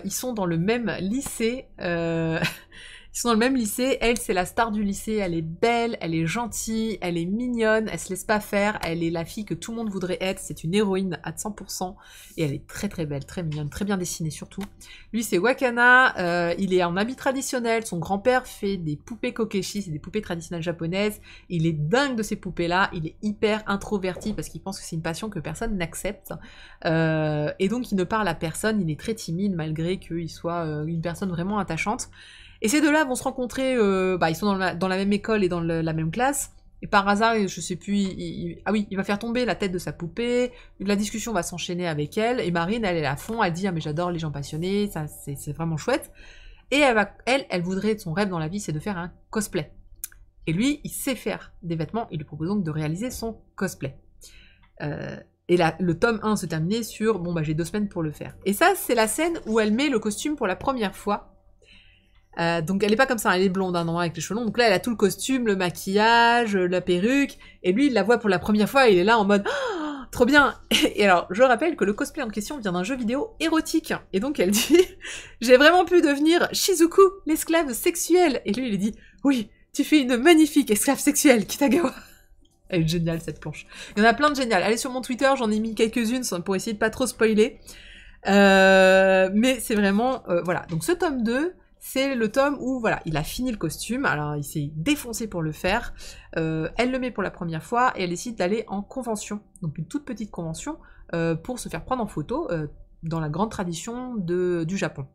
Ils sont dans le même lycée. Ils sont dans le même lycée. Elle, c'est la star du lycée. Elle est belle, elle est gentille, elle est mignonne, elle se laisse pas faire. Elle est la fille que tout le monde voudrait être. C'est une héroïne à 100%. Et elle est très très belle, très mignonne, très bien dessinée surtout. Lui, c'est Wakana. Il est en habit traditionnel. Son grand-père fait des poupées kokeshi, c'est des poupées traditionnelles japonaises. Il est dingue de ces poupées-là. Il est hyper introverti parce qu'il pense que c'est une passion que personne n'accepte. Et donc, il ne parle à personne. Il est très timide malgré qu'il soit une personne vraiment attachante. Et ces deux-là vont se rencontrer, ils sont dans la même école et dans la même classe, et par hasard, je sais plus, il va faire tomber la tête de sa poupée, la discussion va s'enchaîner avec elle, et Marine, elle est à fond, elle dit « Ah mais j'adore les gens passionnés, ça c'est vraiment chouette », et elle voudrait, son rêve dans la vie, c'est de faire un cosplay. Et lui, il sait faire des vêtements, il lui propose donc de réaliser son cosplay. Et là, le tome 1 se terminait sur « Bon j'ai 2 semaines pour le faire ». Et ça, c'est la scène où elle met le costume pour la première fois. Donc elle est pas comme ça, elle est blonde, hein, non, avec les cheveux longs. Donc là, elle a tout le costume, le maquillage, la perruque. Et lui, il la voit pour la première fois, et il est là en mode oh, trop bien. Et alors, je rappelle que le cosplay en question vient d'un jeu vidéo érotique. Et donc elle dit j'ai vraiment pu devenir Shizuku, l'esclave sexuelle. Et lui, il dit oui, tu fais une magnifique esclave sexuelle, Kitagawa. Elle est géniale cette planche. Il y en a plein de géniales. Allez sur mon Twitter, j'en ai mis quelques-unes pour essayer de pas trop spoiler. Mais c'est vraiment voilà. Donc ce tome 2. C'est le tome où, voilà, il a fini le costume, alors il s'est défoncé pour le faire, elle le met pour la première fois, et elle décide d'aller en convention, donc une toute petite convention, pour se faire prendre en photo, dans la grande tradition du Japon.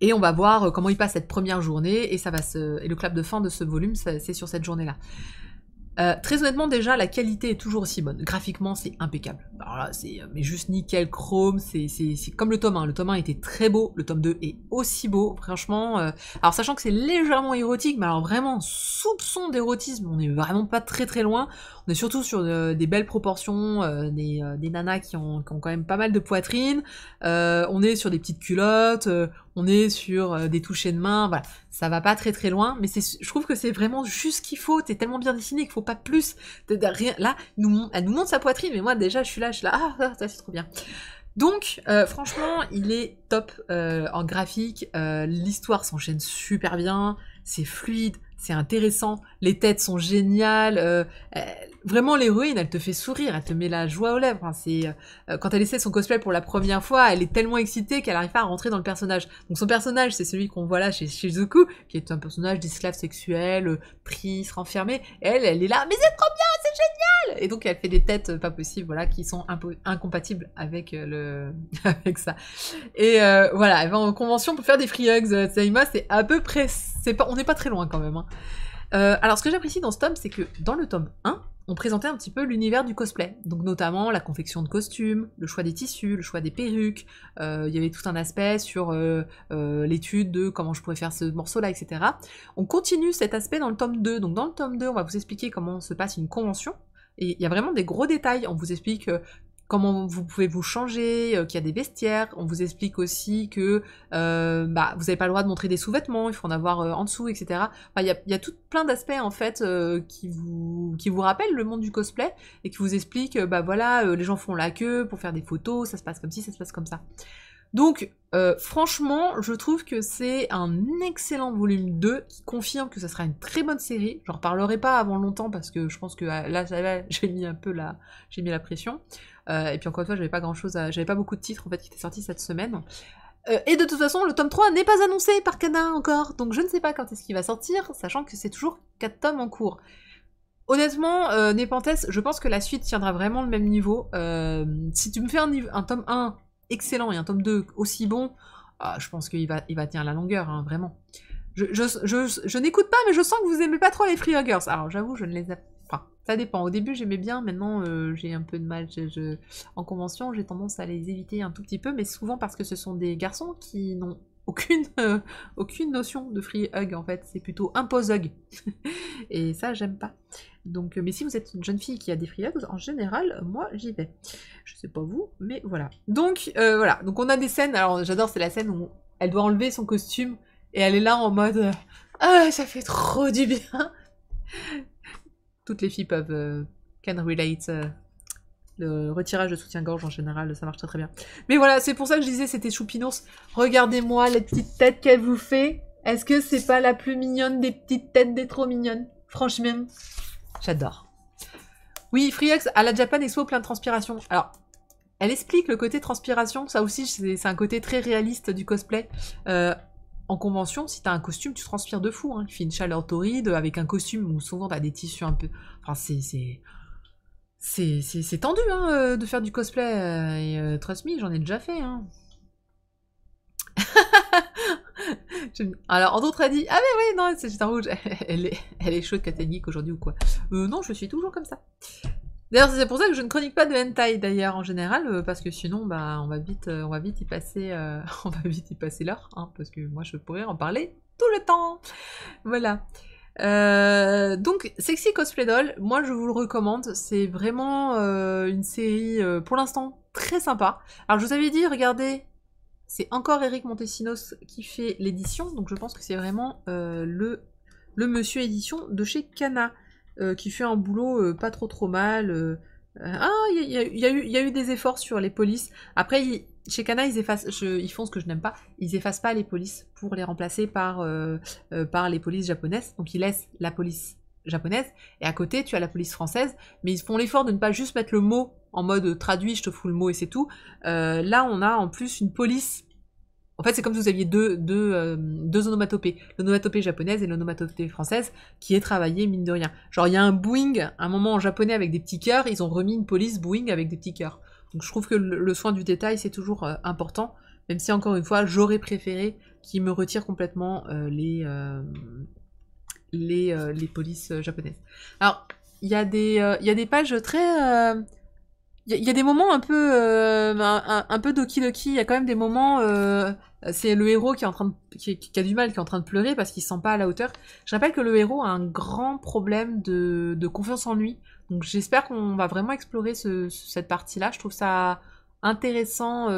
Et on va voir comment il passe cette première journée, et et le clap de fin de ce volume, c'est sur cette journée-là. Très honnêtement, déjà, la qualité est toujours aussi bonne. Graphiquement, c'est impeccable. Alors là, c'est mais juste nickel, chrome, c'est comme le tome 1. Le tome 1 était très beau, le tome 2 est aussi beau, franchement. Alors, sachant que c'est légèrement érotique, mais alors vraiment, soupçon d'érotisme, on est vraiment pas très très loin. On est surtout sur des belles proportions, des nanas qui ont quand même pas mal de poitrine. On est sur des petites culottes, on est sur des touchés de main, voilà, ça va pas très très loin, mais je trouve que c'est vraiment juste ce qu'il faut, t'es tellement bien dessiné qu'il faut pas plus, rien, là, elle nous montre sa poitrine, mais moi déjà je suis là, ça c'est trop bien. Donc, franchement, il est top en graphique, l'histoire s'enchaîne super bien, c'est fluide, c'est intéressant, les têtes sont géniales, vraiment l'héroïne, elle te fait sourire, elle te met la joie aux lèvres. Hein, quand elle essaie son cosplay pour la première fois, elle est tellement excitée qu'elle n'arrive pas à rentrer dans le personnage. Donc son personnage, c'est celui qu'on voit là chez Shizuku, qui est un personnage d'esclave sexuel, pris, renfermé. Et elle est là, mais c'est trop bien, c'est génial. Et donc elle fait des têtes pas possibles, voilà, qui sont un peu incompatibles avec avec ça. Et voilà, elle va en convention pour faire des free hugs. Tsaima, c'est à peu près, on n'est pas très loin quand même. Hein. Alors, ce que j'apprécie dans ce tome, c'est que dans le tome 1, on présentait un petit peu l'univers du cosplay. Donc, notamment la confection de costumes, le choix des tissus, le choix des perruques. Il y avait tout un aspect sur l'étude de comment je pourrais faire ce morceau-là, etc. On continue cet aspect dans le tome 2. Donc, dans le tome 2, on va vous expliquer comment se passe une convention. Et il y a vraiment des gros détails. On vous explique comment vous pouvez vous changer, qu'il y a des vestiaires. On vous explique aussi que vous n'avez pas le droit de montrer des sous-vêtements, il faut en avoir en dessous, etc. Enfin, il y a tout plein d'aspects en fait qui vous rappellent le monde du cosplay et qui vous expliquent, les gens font la queue pour faire des photos, ça se passe comme ci, ça se passe comme ça. Donc, franchement, je trouve que c'est un excellent volume 2 qui confirme que ça sera une très bonne série. J'en reparlerai pas avant longtemps parce que je pense que là j'ai mis un peu j'ai mis la pression. Et puis encore une fois, j'avais pas beaucoup de titres en fait qui étaient sortis cette semaine. Et de toute façon, le tome 3 n'est pas annoncé par Kana encore, donc je ne sais pas quand est-ce qu'il va sortir, sachant que c'est toujours 4 tomes en cours. Honnêtement, Nepenthes, je pense que la suite tiendra vraiment le même niveau. Si tu me fais un tome 1 excellent et un tome 2 aussi bon, je pense qu'il va tenir la longueur, hein, vraiment. Je n'écoute pas, mais je sens que vous aimez pas trop les free huggers. Alors j'avoue, je ne les aime. Enfin, ça dépend. Au début, j'aimais bien. Maintenant, j'ai un peu de mal. En convention, j'ai tendance à les éviter un tout petit peu, mais souvent parce que ce sont des garçons qui n'ont aucune notion de free hug, en fait. C'est plutôt un pose hug. Et ça, j'aime pas. Donc, mais si vous êtes une jeune fille qui a des free hugs, en général, moi, j'y vais. Je sais pas vous, mais voilà. Donc, voilà. Donc, on a des scènes. Alors, j'adore, c'est la scène où elle doit enlever son costume et elle est là en mode ah, ça fait trop du bien. Toutes les filles peuvent can relate. Le retirage de soutien-gorge en général, ça marche très très bien. Mais voilà, c'est pour ça que je disais c'était Choupinours. Regardez-moi la petite tête qu'elle vous fait. Est-ce que c'est pas la plus mignonne des petites têtes des trop mignonnes? Franchement, j'adore. Oui, Freex à la Japan Expo plein de transpiration. Alors, elle explique le côté transpiration. Ça aussi, c'est un côté très réaliste du cosplay. En convention, si t'as un costume, tu transpires de fou. Hein. Il fait une chaleur torride avec un costume où souvent t'as des tissus un peu... Enfin, c'est tendu hein, de faire du cosplay. Et trust me, j'en ai déjà fait. Hein. Alors, Andrew a dit ah mais oui, non, c'est un rouge. elle est chaude Katengeek aujourd'hui ou quoi. Non, je suis toujours comme ça. D'ailleurs, c'est pour ça que je ne chronique pas de hentai d'ailleurs en général, parce que sinon, on va vite y passer, on va vite y passer l'heure, hein, parce que moi je pourrais en parler tout le temps. Voilà. Donc, Sexy Cosplay Doll, moi je vous le recommande, c'est vraiment une série pour l'instant très sympa. Alors je vous avais dit, regardez, c'est encore Eric Montesinos qui fait l'édition, donc je pense que c'est vraiment le monsieur édition de chez Kana. Qui fait un boulot pas trop mal. Il y a eu des efforts sur les polices. Après, chez Kana, ils font ce que je n'aime pas. Ils effacent pas les polices pour les remplacer par les polices japonaises. Donc ils laissent la police japonaise et à côté tu as la police française. Mais ils font l'effort de ne pas juste mettre le mot en mode traduit, je te fous le mot et c'est tout. Là, on a en plus une police. En fait, c'est comme si vous aviez deux onomatopées. L'onomatopée japonaise et l'onomatopée française, qui est travaillée, mine de rien. Genre, il y a un Boeing, un moment en japonais avec des petits cœurs, ils ont remis une police Boeing avec des petits cœurs. Donc je trouve que le soin du détail, c'est toujours important, même si, encore une fois, j'aurais préféré qu'ils me retirent complètement les polices japonaises. Alors, il y a des pages très... Il y a des moments un peu Doki Doki, il y a quand même des moments, c'est le héros qui est en train de, qui a du mal, qui est en train de pleurer parce qu'il se sent pas à la hauteur. Je rappelle que le héros a un grand problème de confiance en lui, donc j'espère qu'on va vraiment explorer cette partie-là, je trouve ça intéressant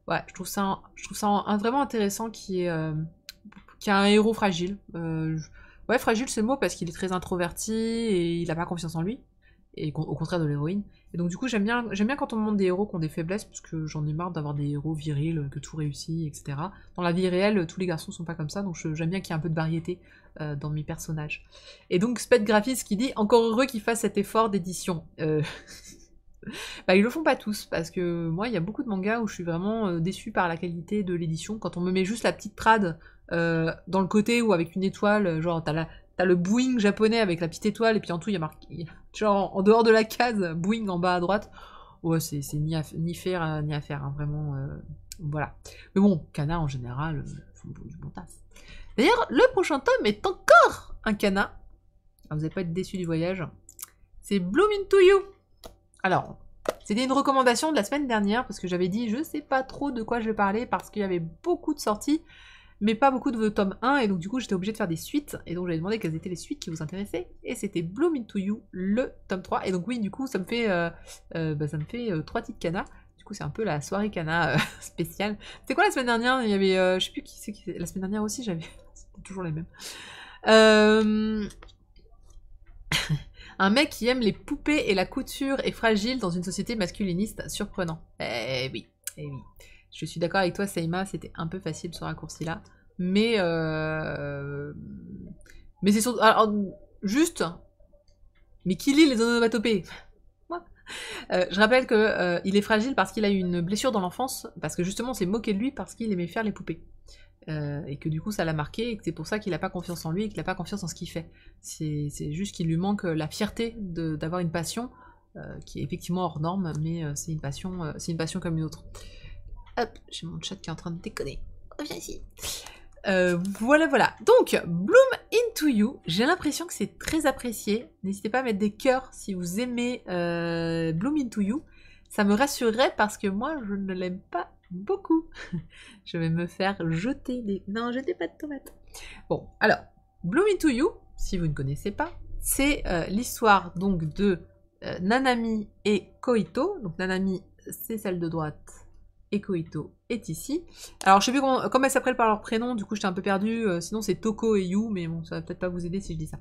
Ouais, je trouve ça vraiment intéressant qui a un héros fragile. Ouais, fragile c'est le mot parce qu'il est très introverti et il a pas confiance en lui, et au contraire de l'héroïne. Et donc du coup j'aime bien quand on me montre des héros qui ont des faiblesses, parce que j'en ai marre d'avoir des héros virils, que tout réussit, etc. Dans la vie réelle, tous les garçons sont pas comme ça, donc j'aime bien qu'il y ait un peu de variété dans mes personnages. Et donc Sped Graphis qui dit encore heureux qu'ils fassent cet effort d'édition. Bah, ils le font pas tous, parce que moi, il y a beaucoup de mangas où je suis vraiment déçue par la qualité de l'édition. Quand on me met juste la petite trad dans le côté ou avec une étoile, genre t'as le Boeing japonais avec la petite étoile, et puis en tout, il y a marqué, genre en dehors de la case, Boeing en bas à droite. Ouais, c'est ni faire ni à faire, hein, vraiment. Voilà. Mais bon, Kana en général, font du bon taf. D'ailleurs, le prochain tome est encore un Kana. Alors, vous n'allez pas être déçus du voyage. C'est Bloom Into You. Alors, c'était une recommandation de la semaine dernière, parce que j'avais dit je sais pas trop de quoi je vais parler, parce qu'il y avait beaucoup de sorties, mais pas beaucoup de tome 1, et donc du coup j'étais obligée de faire des suites, et donc j'avais demandé quelles étaient les suites qui vous intéressaient, et c'était Bloom Into You, le tome 3, et donc oui, du coup ça me fait 3 titres Kana, du coup c'est un peu la soirée Kana spéciale. C'était quoi la semaine dernière? Il y avait, je sais plus qui c'est, la semaine dernière aussi j'avais, c'était toujours les mêmes. Un mec qui aime les poupées et la couture est fragile dans une société masculiniste, surprenant. Eh oui, eh oui. Je suis d'accord avec toi, Seima, c'était un peu facile ce raccourci-là. Mais c'est surtout... Alors, juste... Mais qui lit les onomatopées? Moi. Je rappelle que il est fragile parce qu'il a eu une blessure dans l'enfance, parce que justement on s'est moqué de lui parce qu'il aimait faire les poupées. Et que du coup ça l'a marqué, et que c'est pour ça qu'il n'a pas confiance en lui et qu'il n'a pas confiance en ce qu'il fait. C'est juste qu'il lui manque la fierté d'avoir une passion qui est effectivement hors norme, mais c'est une passion comme une autre. Hop, j'ai mon chat qui est en train de déconner. Viens ici. Voilà. Donc, Bloom Into You, j'ai l'impression que c'est très apprécié. N'hésitez pas à mettre des cœurs si vous aimez Bloom Into You. Ça me rassurerait parce que moi, je ne l'aime pas beaucoup. Je vais me faire jeter des... Non, jetez pas de tomates. Bon, alors, Bloom Into You, si vous ne connaissez pas, c'est l'histoire donc de Nanami et Koito. Donc Nanami, c'est celle de droite, et Koito est ici. Alors, je sais plus comment elles s'appellent par leur prénom, du coup j'étais un peu perdue. Sinon c'est Toko et Yu, mais bon, ça va peut-être pas vous aider si je dis ça.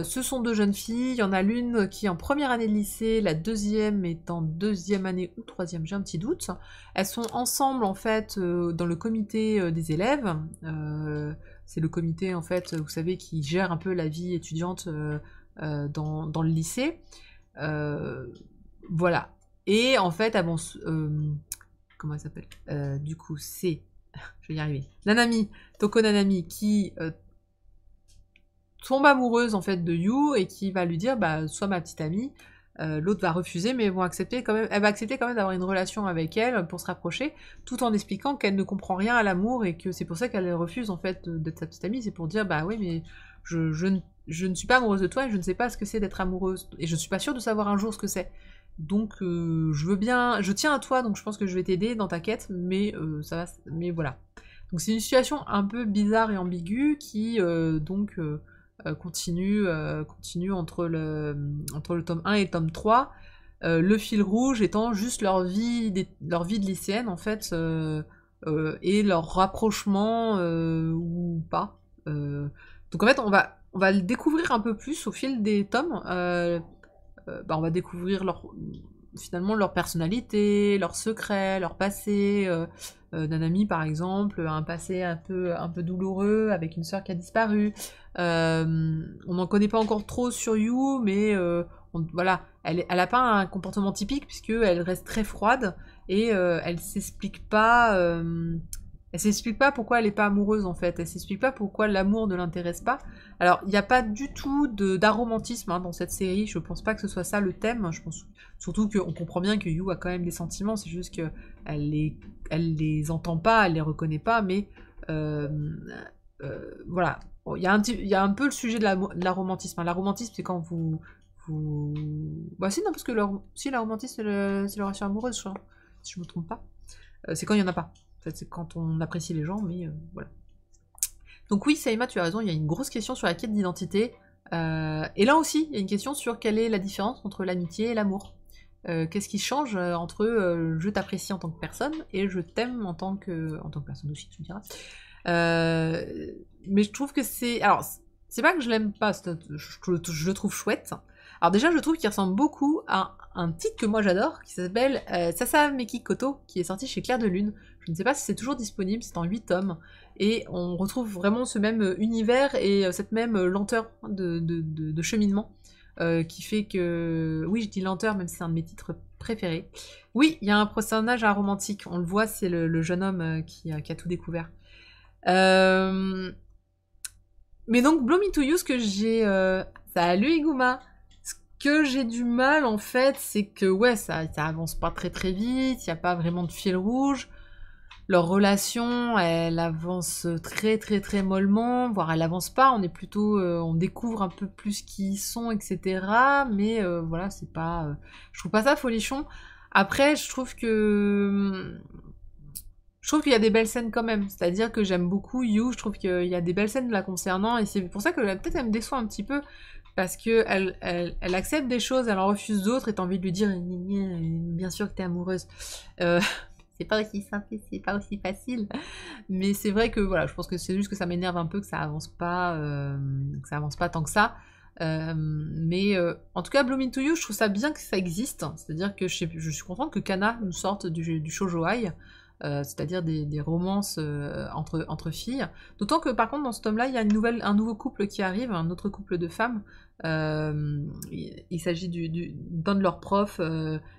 Ce sont deux jeunes filles, il y en a l'une qui est en première année de lycée, la deuxième est en deuxième année ou troisième, j'ai un petit doute. Elles sont ensemble en fait dans le comité des élèves. C'est le comité en fait, vous savez, qui gère un peu la vie étudiante dans le lycée. Voilà. Et en fait, comment elle s'appelle? Du coup, c'est... Je vais y arriver. Nanami, Toko Nanami, qui tombe amoureuse en fait de Yu et qui va lui dire bah sois ma petite amie. L'autre va refuser, mais elle va accepter quand même d'avoir une relation avec elle pour se rapprocher, tout en expliquant qu'elle ne comprend rien à l'amour et que c'est pour ça qu'elle refuse en fait d'être sa petite amie. C'est pour dire bah oui mais je ne suis pas amoureuse de toi et je ne sais pas ce que c'est d'être amoureuse et je suis pas sûre de savoir un jour ce que c'est. Donc je tiens à toi, donc je pense que je vais t'aider dans ta quête, mais mais voilà. Donc c'est une situation un peu bizarre et ambiguë qui continue entre le tome 1 et le tome 3. Le fil rouge étant juste leur vie de lycéenne en fait, et leur rapprochement ou pas. Donc en fait on va le découvrir un peu plus au fil des tomes. On va découvrir finalement leur personnalité, leurs secrets, leur passé. Nanami par exemple a un passé un peu douloureux avec une sœur qui a disparu. On n'en connaît pas encore trop sur Yu, mais voilà, elle a pas un comportement typique puisqu'elle reste très froide et elle s'explique pas. Elle s'explique pas pourquoi elle est pas amoureuse en fait. Elle s'explique pas pourquoi l'amour ne l'intéresse pas. Alors il n'y a pas du tout d'aromantisme dans cette série. Je pense pas que ce soit ça le thème. Je pense surtout qu'on comprend bien que Yu a quand même des sentiments. C'est juste que elle les entend pas, elle les reconnaît pas. Mais voilà. Bon, il y a un peu le sujet de l'aromantisme. L'aromantisme c'est quand vous bah si non parce que l'aromantisme c'est la relation amoureuse, je crois, si je me trompe pas. C'est quand il y en a pas. En fait, c'est quand on apprécie les gens, mais voilà. Donc oui, Saïma, tu as raison, il y a une grosse question sur la quête d'identité. Et là aussi, il y a une question sur quelle est la différence entre l'amitié et l'amour. Qu'est-ce qui change entre je t'apprécie en tant que personne et je t'aime en tant que personne aussi, tu me diras. Mais je trouve que c'est... Alors, c'est pas que je l'aime pas, je le trouve chouette. Alors déjà, je trouve qu'il ressemble beaucoup à un titre que moi j'adore, qui s'appelle Sasameki Koto, qui est sorti chez Clair de Lune. Je ne sais pas si c'est toujours disponible, c'est en 8 tomes. Et on retrouve vraiment ce même univers et cette même lenteur de cheminement. Qui fait que... Oui, je dis lenteur, même si c'est un de mes titres préférés. Oui, il y a un personnage romantique, on le voit, c'est le jeune homme qui a tout découvert. Mais donc, Blow Me To You, ce que j'ai... Salut Iguma. Ce que j'ai du mal, en fait, c'est que, ouais, ça avance pas très très vite, il n'y a pas vraiment de fil rouge. Leur relation, elle avance très très très mollement, voire elle avance pas, on est plutôt... on découvre un peu plus qui ils sont, etc. Mais voilà, c'est pas... je trouve pas ça folichon. Après, je trouve que... Je trouve qu'il y a des belles scènes quand même, c'est-à-dire que j'aime beaucoup You, je trouve qu'il y a des belles scènes la concernant, et c'est pour ça que peut-être elle me déçoit un petit peu, parce que elle accepte des choses, elle en refuse d'autres, et t'as envie de lui dire bien sûr que t'es amoureuse. C'est pas aussi simple, c'est pas aussi facile, mais c'est vrai que voilà, je pense que c'est juste que ça m'énerve un peu que ça avance pas tant que ça. En tout cas, Bloom Into You, je trouve ça bien que ça existe, c'est-à-dire que je suis contente que Kana nous sorte du shoujo-ai. C'est-à-dire des romances entre filles. D'autant que par contre dans ce tome-là, il y a un nouveau couple qui arrive, un autre couple de femmes. Il s'agit d'un de leurs profs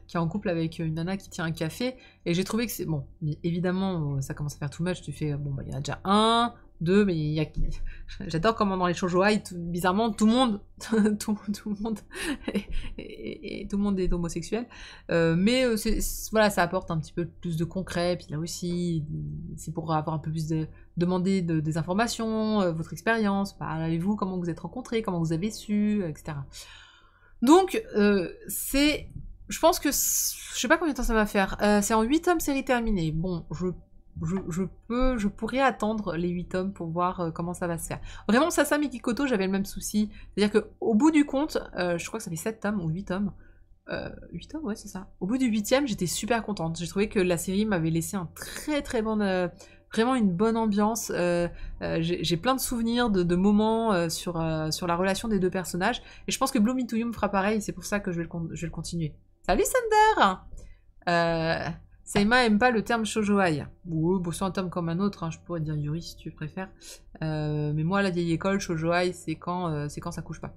qui est en couple avec une nana qui tient un café. Et j'ai trouvé que c'est... Bon, évidemment, ça commence à faire too much. Tu fais, bon, bah, il y en a déjà un, deux, mais il y a... J'adore comment dans les shoujo-ai, bizarrement, tout le monde... tout le monde... et tout le monde est homosexuel. Voilà, ça apporte un petit peu plus de concret. Puis là aussi, c'est pour avoir un peu plus demander des informations, votre expérience, parlez-vous, comment vous êtes rencontrés, comment vous avez su, etc. Donc, je pense que... Je sais pas combien de temps ça va faire. C'est en 8 tomes, série terminée. Bon, je pourrais attendre les 8 tomes pour voir comment ça va se faire. Vraiment, Sasameki Koto, j'avais le même souci. C'est-à-dire qu'au bout du compte, je crois que ça fait 7 tomes ou 8 tomes. 8 tomes, ouais, c'est ça. Au bout du 8ème, j'étais super contente. J'ai trouvé que la série m'avait laissé un très très bon... vraiment une bonne ambiance. J'ai plein de souvenirs, de moments sur la relation des deux personnages. Et je pense que Bloom Into You me fera pareil, c'est pour ça que je vais le continuer. Salut Sander. Seima aime pas le terme shoujo-ai. Bon, c'est un terme comme un autre, hein, je pourrais dire Yuri si tu préfères. Mais moi, la vieille école, shoujo-ai, c'est quand ça couche pas.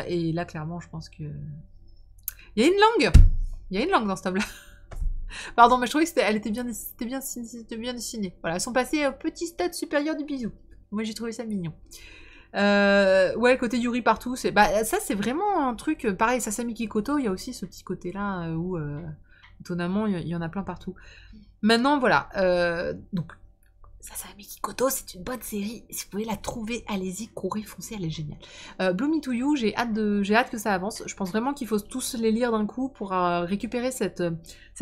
Et là, clairement, je pense que... Il y a une langue. Il y a une langue dans ce tome-là. Pardon, mais je trouvais que elle était bien dessinée. Voilà, elles sont passées au petit stade supérieur du bisou. Moi, j'ai trouvé ça mignon. Ouais, le côté Yuri partout, ça, c'est vraiment un truc... Pareil, Sasameki Koto, il y a aussi ce petit côté-là où... étonnamment, il y en a plein partout. Maintenant, voilà. Donc, Sasameki Koto, c'est une bonne série. Si vous pouvez la trouver, allez-y, courez, foncez, elle est géniale. Bloom Me To You, j'ai hâte que ça avance. Je pense vraiment qu'il faut tous les lire d'un coup pour récupérer cette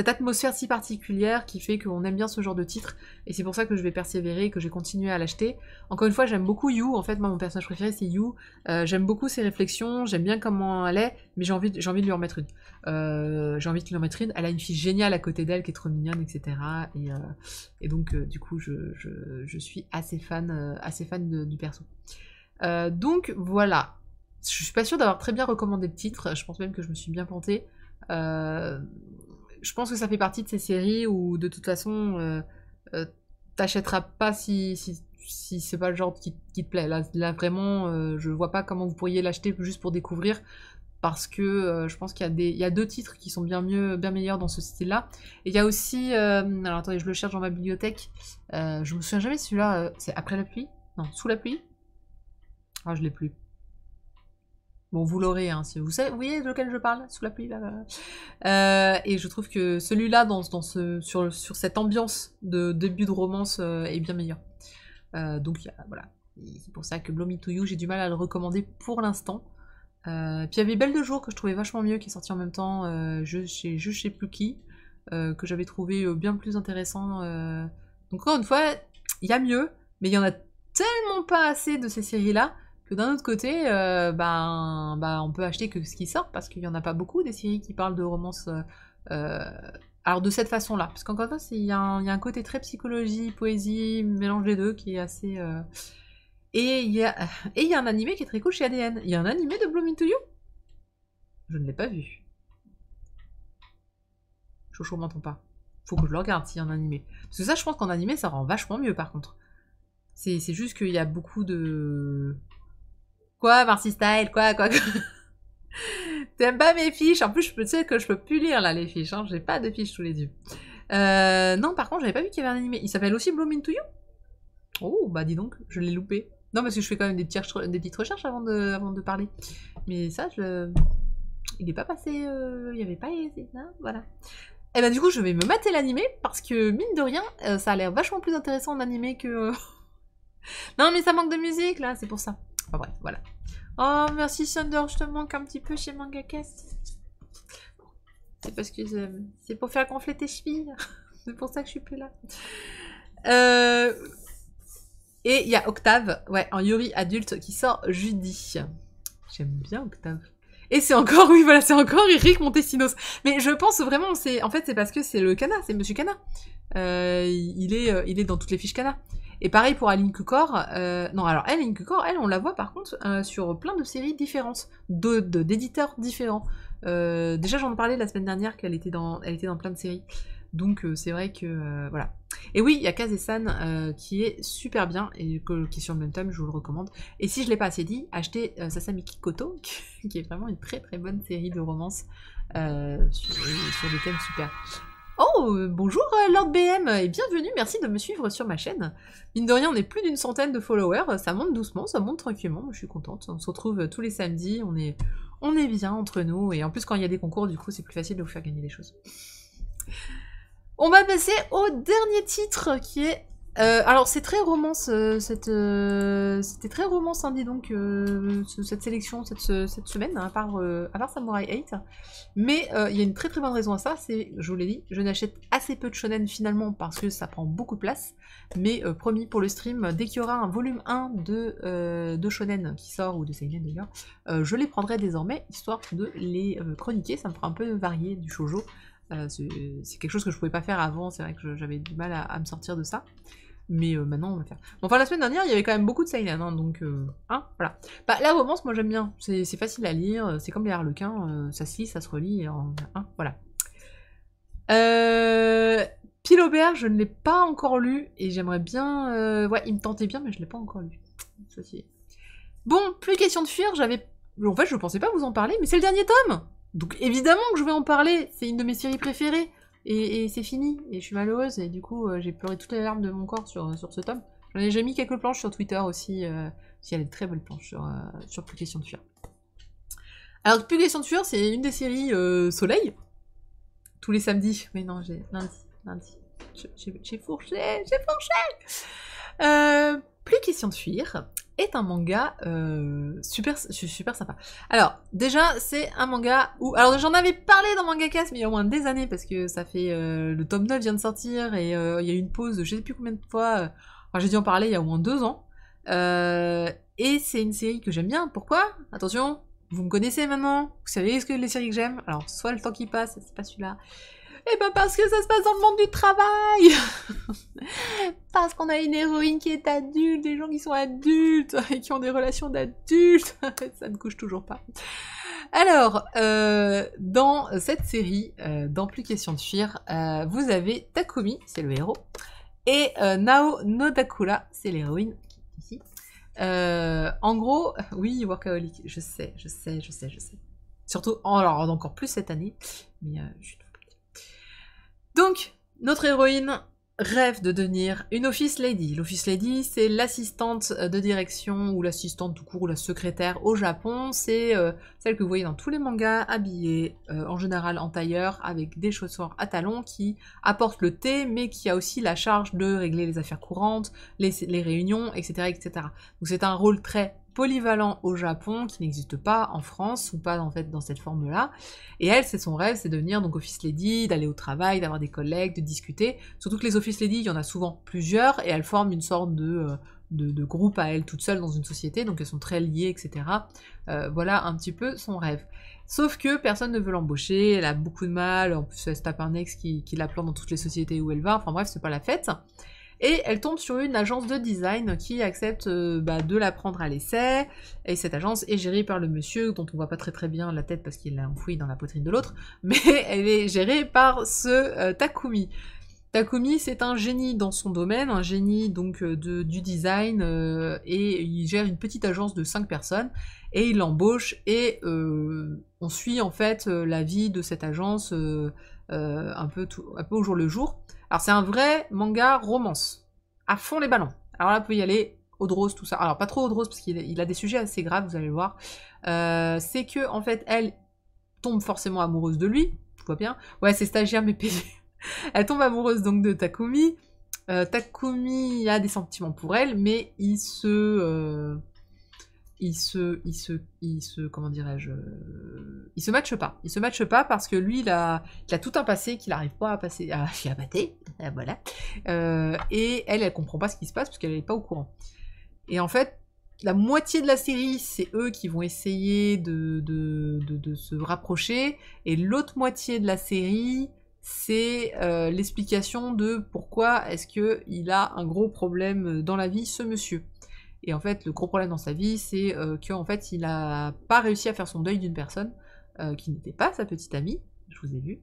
atmosphère si particulière qui fait qu'on aime bien ce genre de titre. Et c'est pour ça que je vais persévérer et que je vais continuer à l'acheter. Encore une fois, j'aime beaucoup You. En fait, moi, mon personnage préféré, c'est You. J'aime beaucoup ses réflexions, j'aime bien comment elle est, mais j'ai envie de lui en mettre une. Elle a une fille géniale à côté d'elle qui est trop mignonne, etc. Et donc, du coup, je suis assez fan du perso. Donc, voilà. Je suis pas sûre d'avoir très bien recommandé le titre. Je pense même que je me suis bien plantée. Je pense que ça fait partie de ces séries où, de toute façon, t'achèteras pas si c'est pas le genre qui te plaît. Là vraiment, je vois pas comment vous pourriez l'acheter juste pour découvrir. Parce que je pense qu'il y a 2 titres qui sont bien meilleurs dans ce style-là. Et il y a aussi... alors attendez, je le cherche dans ma bibliothèque. Je me souviens jamais celui-là. C'est Après la pluie? Non, Sous la pluie? Ah, je l'ai plus. Bon, vous l'aurez, hein, si vous savez, vous voyez de lequel je parle? Sous la pluie, là. Et je trouve que celui-là, sur cette ambiance de début de romance, est bien meilleur. Donc voilà. C'est pour ça que Blow Me To You, j'ai du mal à le recommander pour l'instant. Puis il y avait Belle de Jour que je trouvais vachement mieux, qui est sorti en même temps, je sais plus qui, que j'avais trouvé bien plus intéressant. Donc encore une fois, il y a mieux, mais il y en a tellement pas assez de ces séries-là que d'un autre côté, on peut acheter que ce qui sort, parce qu'il y en a pas beaucoup des séries qui parlent de romance. Alors de cette façon-là, parce qu'encore une fois, il y a un côté très psychologie, poésie, mélange des deux qui est assez. Et il y a un animé qui est très cool chez ADN. Il y a un animé de Bloom Into You. Je ne l'ai pas vu. Chocho m'entend pas. Faut que je le regarde s'il y a un animé. Parce que ça, je pense qu'en animé, ça rend vachement mieux par contre. C'est juste qu'il y a beaucoup de... Quoi, Marcy Style? Quoi T'aimes pas mes fiches? En plus, tu sais que je peux plus lire là les fiches. Hein. J'ai pas de fiches sous les yeux. Non, par contre, j'avais pas vu qu'il y avait un animé. Il s'appelle aussi Bloom Into You? Oh, bah dis donc, je l'ai loupé. Non, parce que je fais quand même des petites recherches avant de parler. Mais ça, il est pas passé... Il y avait pas... Hein, voilà. Et bah du coup, je vais me mater l'animé, parce que, mine de rien, ça a l'air vachement plus intéressant en animé que... Non, mais ça manque de musique, là, c'est pour ça. Enfin bref, voilà. Oh, merci Thunder, je te manque un petit peu chez Mangacast. C'est parce que c'est pour faire gonfler tes chevilles. C'est pour ça que je suis plus là. Et il y a Octave, ouais, en Yuri adulte qui sort jeudi. J'aime bien Octave. Et c'est encore, oui, voilà, c'est encore Eric Montesinos. Mais je pense vraiment, en fait, c'est parce que c'est le Kana, c'est Monsieur Kana. Il est dans toutes les fiches Kana. Et pareil pour Aline Cucor. Non, alors Aline Cucor, elle, on la voit par contre sur plein de séries différentes, d'éditeurs différents. Déjà, j'en parlais la semaine dernière qu'elle était dans plein de séries. Donc c'est vrai que voilà. Et oui, il y a Kaze-san qui est super bien et qui est sur le même thème, je vous le recommande. Et si je l'ai pas assez dit, achetez Sasami Kikoto, qui est vraiment une très très bonne série de romance sur des thèmes super. Oh, bonjour Lord BM et bienvenue, merci de me suivre sur ma chaîne. Mine de rien, on est plus d'une centaine de followers, ça monte doucement, ça monte tranquillement, je suis contente. On se retrouve tous les samedis, on est bien entre nous, et en plus quand il y a des concours, du coup c'est plus facile de vous faire gagner des choses. On va passer au dernier titre qui est... alors c'est très romance, c'était très romance, hein, dis donc, cette sélection cette semaine, à part Samurai 8. Mais il y a une très très bonne raison à ça, c'est, je vous l'ai dit, je n'achète assez peu de shonen finalement parce que ça prend beaucoup de place. Mais promis pour le stream, dès qu'il y aura un volume 1 de shonen qui sort, ou de seinen d'ailleurs, je les prendrai désormais, histoire de les chroniquer, ça me fera un peu varier du shoujo. C'est quelque chose que je pouvais pas faire avant, c'est vrai que j'avais du mal à me sortir de ça. Mais maintenant, on va faire. Bon, enfin, la semaine dernière, il y avait quand même beaucoup de seinen, hein, donc... voilà. Bah, la romance, moi, j'aime bien. C'est facile à lire, c'est comme les harlequins, ça se lit, ça se relit, voilà. Pile Aubert, je ne l'ai pas encore lu, et j'aimerais bien... ouais, il me tentait bien, mais je l'ai pas encore lu. Ceci. Bon, plus question de fuir, en fait, je pensais pas vous en parler, mais c'est le dernier tome. Donc évidemment que je vais en parler, c'est une de mes séries préférées, et c'est fini, et je suis malheureuse, et du coup j'ai pleuré toutes les larmes de mon corps sur ce tome. J'en ai déjà mis quelques planches sur Twitter aussi, il y a des très belles planches sur Plus question de fuir. Alors Plus question de fuir, c'est une des séries Soleil, tous les samedis, mais non, lundi, j'ai fourché. Plus question de fuir est un manga super sympa. Alors, déjà, c'est un manga où... Alors, j'en avais parlé dans Mangacast, mais il y a au moins des années, parce que ça fait... le tome 9 vient de sortir, et il y a eu une pause de je sais plus combien de fois... Enfin, j'ai dû en parler il y a au moins 2 ans. Et c'est une série que j'aime bien. Pourquoi? Attention, vous me connaissez maintenant. Vous savez ce que les séries que j'aime. Alors, soit Le temps qui passe, c'est pas celui-là. Eh ben parce que ça se passe dans le monde du travail. Parce qu'on a une héroïne qui est adulte, des gens qui sont adultes, et qui ont des relations d'adultes. Ça ne couche toujours pas. Alors, dans cette série, dans Plus question de fuir, vous avez Takumi, c'est le héros, et Nao Nodakura, c'est l'héroïne, ici. En gros, oui, workaholic, je sais. Surtout, alors encore plus cette année, mais je suis... Donc, notre héroïne rêve de devenir une office lady. L'office lady, c'est l'assistante de direction, ou l'assistante tout court, ou la secrétaire au Japon. C'est celle que vous voyez dans tous les mangas, habillée en général en tailleur, avec des chaussures à talons, qui apporte le thé, mais qui a aussi la charge de régler les affaires courantes, les réunions, etc., etc. Donc c'est un rôle très polyvalent au Japon, qui n'existe pas en France, ou pas en fait dans cette forme-là. Et elle, c'est son rêve, c'est de devenir donc office lady, d'aller au travail, d'avoir des collègues, de discuter. Surtout que les office lady, il y en a souvent plusieurs, et elles forment une sorte de de groupe à elle toute seule dans une société, donc elles sont très liées, etc. Voilà un petit peu son rêve. Sauf que personne ne veut l'embaucher, elle a beaucoup de mal, en plus elle se tape un ex qui la plante dans toutes les sociétés où elle va, enfin bref, c'est pas la fête. Et elle tombe sur une agence de design qui accepte de la prendre à l'essai, et cette agence est gérée par le monsieur, dont on voit pas très très bien la tête parce qu'il l'a enfoui dans la poitrine de l'autre, mais elle est gérée par ce Takumi. Takumi, c'est un génie dans son domaine, un génie donc du design, et il gère une petite agence de 5 personnes, et il l'embauche, et on suit en fait la vie de cette agence un peu au jour le jour. Alors c'est un vrai manga romance, à fond les ballons. Alors là, vous pouvez y aller, Odrose, tout ça. Alors pas trop Odrose, parce qu'il a des sujets assez graves, vous allez le voir. C'est que, en fait, elle tombe forcément amoureuse de lui, tout va bien. Ouais, c'est stagiaire, mais payé. Elle tombe amoureuse donc de Takumi. Takumi a des sentiments pour elle, mais il se comment dirais-je, il se matche pas. Il se matche pas parce que lui, il a tout un passé qu'il n'arrive pas à passer, à abattre, voilà. Et elle comprend pas ce qui se passe parce qu'elle n'est pas au courant. Et en fait, la moitié de la série, c'est eux qui vont essayer de se rapprocher, et l'autre moitié de la série, c'est l'explication de pourquoi est-ce qu'il a un gros problème dans la vie, ce monsieur. Et en fait, le gros problème dans sa vie, c'est qu'en fait, il n'a pas réussi à faire son deuil d'une personne qui n'était pas sa petite amie, je vous ai vu.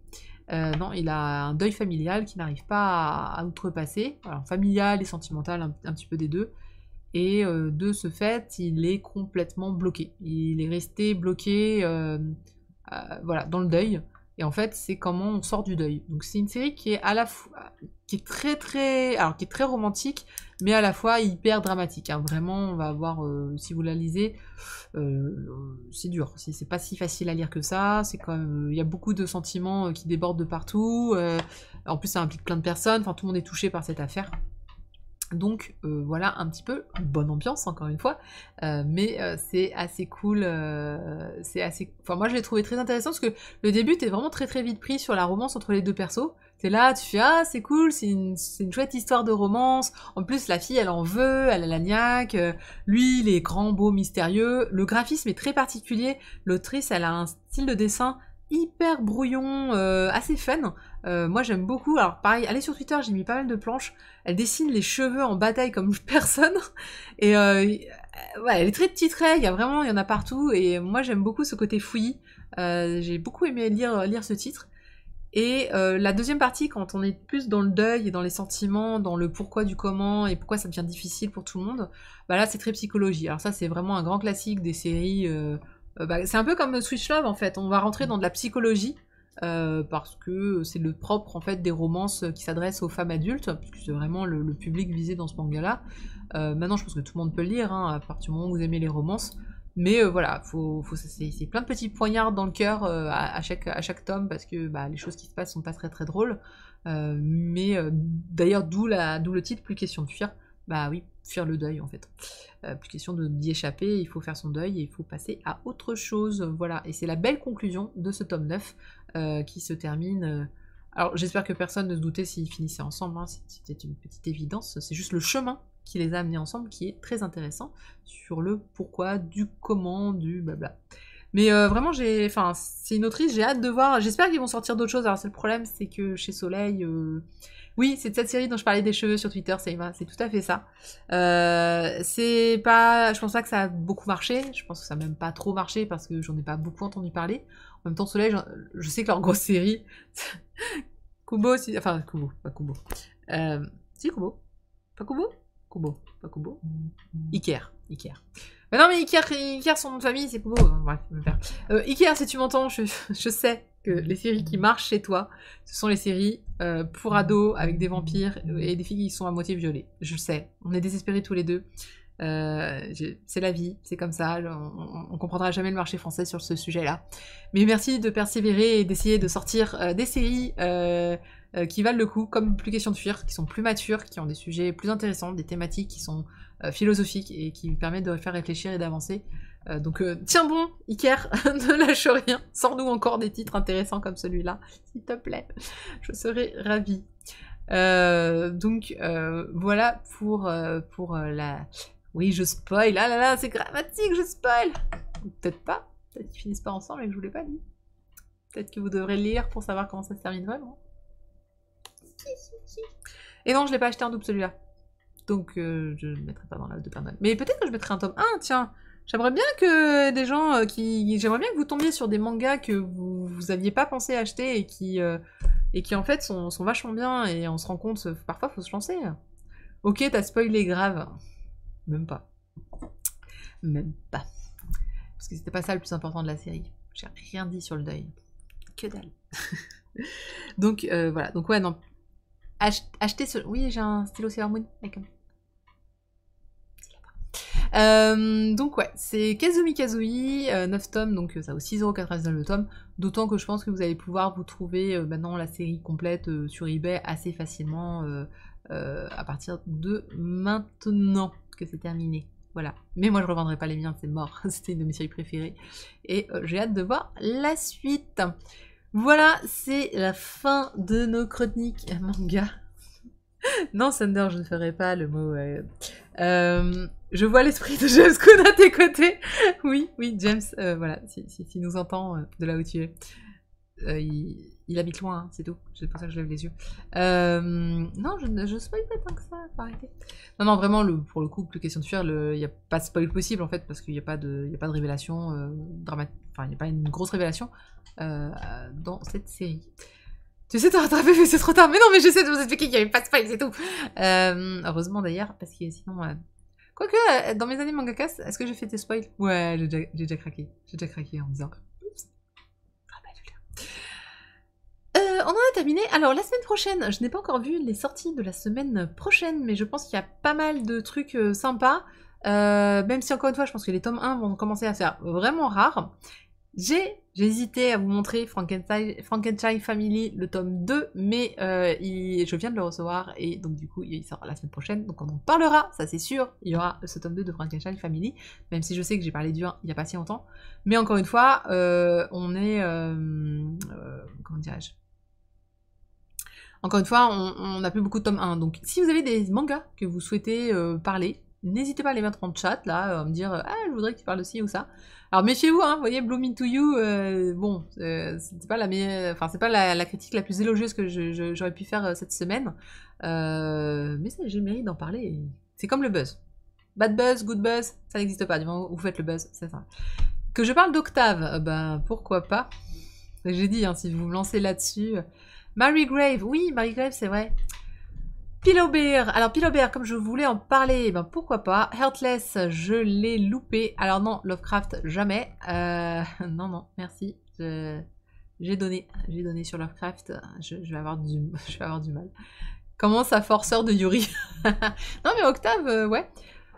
Non, il a un deuil familial qui n'arrive pas à outrepasser. Alors, familial et sentimental, un petit peu des deux. Et de ce fait, il est complètement bloqué. Il est resté bloqué voilà, dans le deuil. Et en fait, c'est comment on sort du deuil. Donc c'est une série qui est à la fois, qui est qui est très romantique, mais à la fois hyper dramatique. Hein. Vraiment, on va avoir, si vous la lisez, c'est dur. C'est pas si facile à lire que ça. C'est quand même, il y a beaucoup de sentiments qui débordent de partout. En plus, ça implique plein de personnes. Enfin, tout le monde est touché par cette affaire. Donc voilà un petit peu bonne ambiance encore une fois, mais c'est assez cool, enfin moi je l'ai trouvé très intéressant parce que le début t'es vraiment très très vite pris sur la romance entre les deux persos. T'es là, tu fais ah c'est cool, c'est une chouette histoire de romance. En plus la fille elle en veut, elle a la niaque, lui il est grand, beau, mystérieux. Le graphisme est très particulier. L'autrice elle a un style de dessin hyper brouillon, assez fun. Moi j'aime beaucoup, alors pareil, allez sur Twitter, j'ai mis pas mal de planches, elle dessine les cheveux en bataille comme personne, et ouais, elle est très titrée, il y en a partout, et moi j'aime beaucoup ce côté fouillis, j'ai beaucoup aimé lire ce titre, et la deuxième partie, quand on est plus dans le deuil et dans les sentiments, dans le pourquoi du comment, et pourquoi ça devient difficile pour tout le monde, bah là c'est très psychologie, alors ça c'est vraiment un grand classique des séries, c'est un peu comme Switch Love en fait, on va rentrer dans de la psychologie, parce que c'est le propre en fait des romances qui s'adressent aux femmes adultes, puisque c'est vraiment le public visé dans ce manga-là. Maintenant, je pense que tout le monde peut le lire, hein, à partir du moment où vous aimez les romances. Mais voilà, c'est plein de petits poignards dans le cœur à chaque tome, parce que les choses qui se passent sont pas très très drôles. D'ailleurs, d'où le titre, plus question de fuir. Bah oui, fuir le deuil en fait. Plus question d'y échapper, il faut faire son deuil et il faut passer à autre chose. Voilà, et c'est la belle conclusion de ce tome 9 qui se termine. Alors j'espère que personne ne se doutait s'ils finissaient ensemble, hein, c'était une petite évidence. C'est juste le chemin qui les a amenés ensemble qui est très intéressant sur le pourquoi, du comment, du blabla. Mais vraiment, c'est une autrice, j'ai hâte de voir. J'espère qu'ils vont sortir d'autres choses. Alors, c'est le problème, c'est que chez Soleil, oui, c'est de cette série dont je parlais des cheveux sur Twitter, c'est tout à fait ça. Je pense pas que ça a beaucoup marché. Je pense que ça n'a même pas trop marché parce que j'en ai pas beaucoup entendu parler. En même temps, Soleil, je sais que leur grosse série, Kubo, enfin Kubo, pas Kubo. Si Kubo, pas Kubo, Kubo, pas Kubo. Iker. Mais non, mais Iker, son nom de famille, c'est Kubo. Bref, je vais me faire. Iker, si tu m'entends, je sais que les séries qui marchent chez toi, ce sont les séries pour ados avec des vampires et des filles qui sont à moitié violées. Je sais, on est désespérés tous les deux. C'est la vie, c'est comme ça, on comprendra jamais le marché français sur ce sujet-là. Mais merci de persévérer et d'essayer de sortir des séries qui valent le coup, comme Plus question de fuir, qui sont plus matures, qui ont des sujets plus intéressants, des thématiques qui sont philosophiques et qui permettent de faire réfléchir et d'avancer. Donc tiens bon, Iker, ne lâche rien, sors-nous encore des titres intéressants comme celui-là, s'il te plaît, je serais ravie. Voilà pour la... Oui, je spoil. Ah là là, c'est dramatique, je spoil. Peut-être pas. Peut-être qu'ils finissent pas ensemble et que je vous l'ai pas dit. Peut-être que vous devrez lire pour savoir comment ça se termine vraiment. Et non, je l'ai pas acheté en double celui-là. Donc je ne le mettrai pas dans la de Père Noël. Mais peut-être que je mettrai un tome 1, tiens. J'aimerais bien que des gens J'aimerais bien que vous tombiez sur des mangas que vous aviez pas pensé acheter et qui en fait sont vachement bien et on se rend compte, parfois faut se lancer. Ok, t'as spoilé grave. Même pas. Même pas. Parce que c'était pas ça le plus important de la série. J'ai rien dit sur le deuil. Que dalle. Donc voilà, donc ouais, non. Acheter ce... Oui, j'ai un stylo Sailor Moon. Donc ouais, c'est Kazumi Kazooie, 9 tomes, donc ça vaut 6,99€ le tome, d'autant que je pense que vous allez pouvoir vous trouver maintenant la série complète sur eBay assez facilement à partir de maintenant que c'est terminé. Voilà. Mais moi je revendrai pas les miens, c'est mort, c'était une de mes séries préférées, et j'ai hâte de voir la suite. Voilà, c'est la fin de nos chroniques manga. Non, Thunder, je ne ferai pas le mot. Je vois l'esprit de James Coon à tes côtés. Oui, James, voilà, s'il nous entend de là où tu es. Il habite loin, hein, c'est tout. C'est pour ça que je lève les yeux. Non, je spoil pas tant que ça, faut arrêter. Non, vraiment, pour le coup, plus question de fuir, il n'y a pas de spoil possible en fait, parce qu'il n'y a pas de révélation dramatique. Enfin, il n'y a pas une grosse révélation dans cette série. Tu sais te rattraper, mais c'est trop tard. Mais non, mais j'essaie de vous expliquer qu'il n'y avait pas de spoil, c'est tout. Heureusement d'ailleurs, parce que sinon... Quoique, dans mes années mangakas, est-ce que j'ai fait des spoils? Ouais, j'ai déjà craqué. J'ai déjà craqué en me disant... Oups. Ah bah, on en a terminé. Alors, la semaine prochaine, je n'ai pas encore vu les sorties de la semaine prochaine, mais je pense qu'il y a pas mal de trucs sympas. Même si, encore une fois, je pense que les tomes 1 vont commencer à faire vraiment rares. J'ai hésité à vous montrer Frankenstein Family, le tome 2, mais je viens de le recevoir, et donc du coup, il sort la semaine prochaine, donc on en parlera, ça c'est sûr, il y aura ce tome 2 de Frankenstein Family, même si je sais que j'ai parlé du 1 il n'y a pas si longtemps, mais encore une fois, on est... comment dirais-je? Encore une fois, on n'a plus beaucoup de tome 1, donc si vous avez des mangas que vous souhaitez parler, n'hésitez pas à les mettre en chat, là, à me dire « Ah, je voudrais que tu parles aussi » ou ça. Alors méfiez-vous, hein, vous voyez, Bloom Into You, bon, c'était pas la meilleure, enfin, c'est pas la critique la plus élogieuse que j'aurais pu faire cette semaine, mais j'ai le mérite d'en parler, c'est comme le buzz. Bad buzz, good buzz, ça n'existe pas, du moment où vous faites le buzz, c'est ça. Que je parle d'Octave, ben pourquoi pas. J'ai dit, hein, si vous me lancez là-dessus... Mary Grave, oui, Mary Grave, c'est vrai. Pillow Bear, alors Pillow Bear, comme je voulais en parler, ben pourquoi pas. Heartless, je l'ai loupé. Alors non, Lovecraft, jamais. Non, merci. J'ai donné sur Lovecraft. Je vais avoir du mal. Comment ça, forceur de Yuri? Non mais Octave, ouais.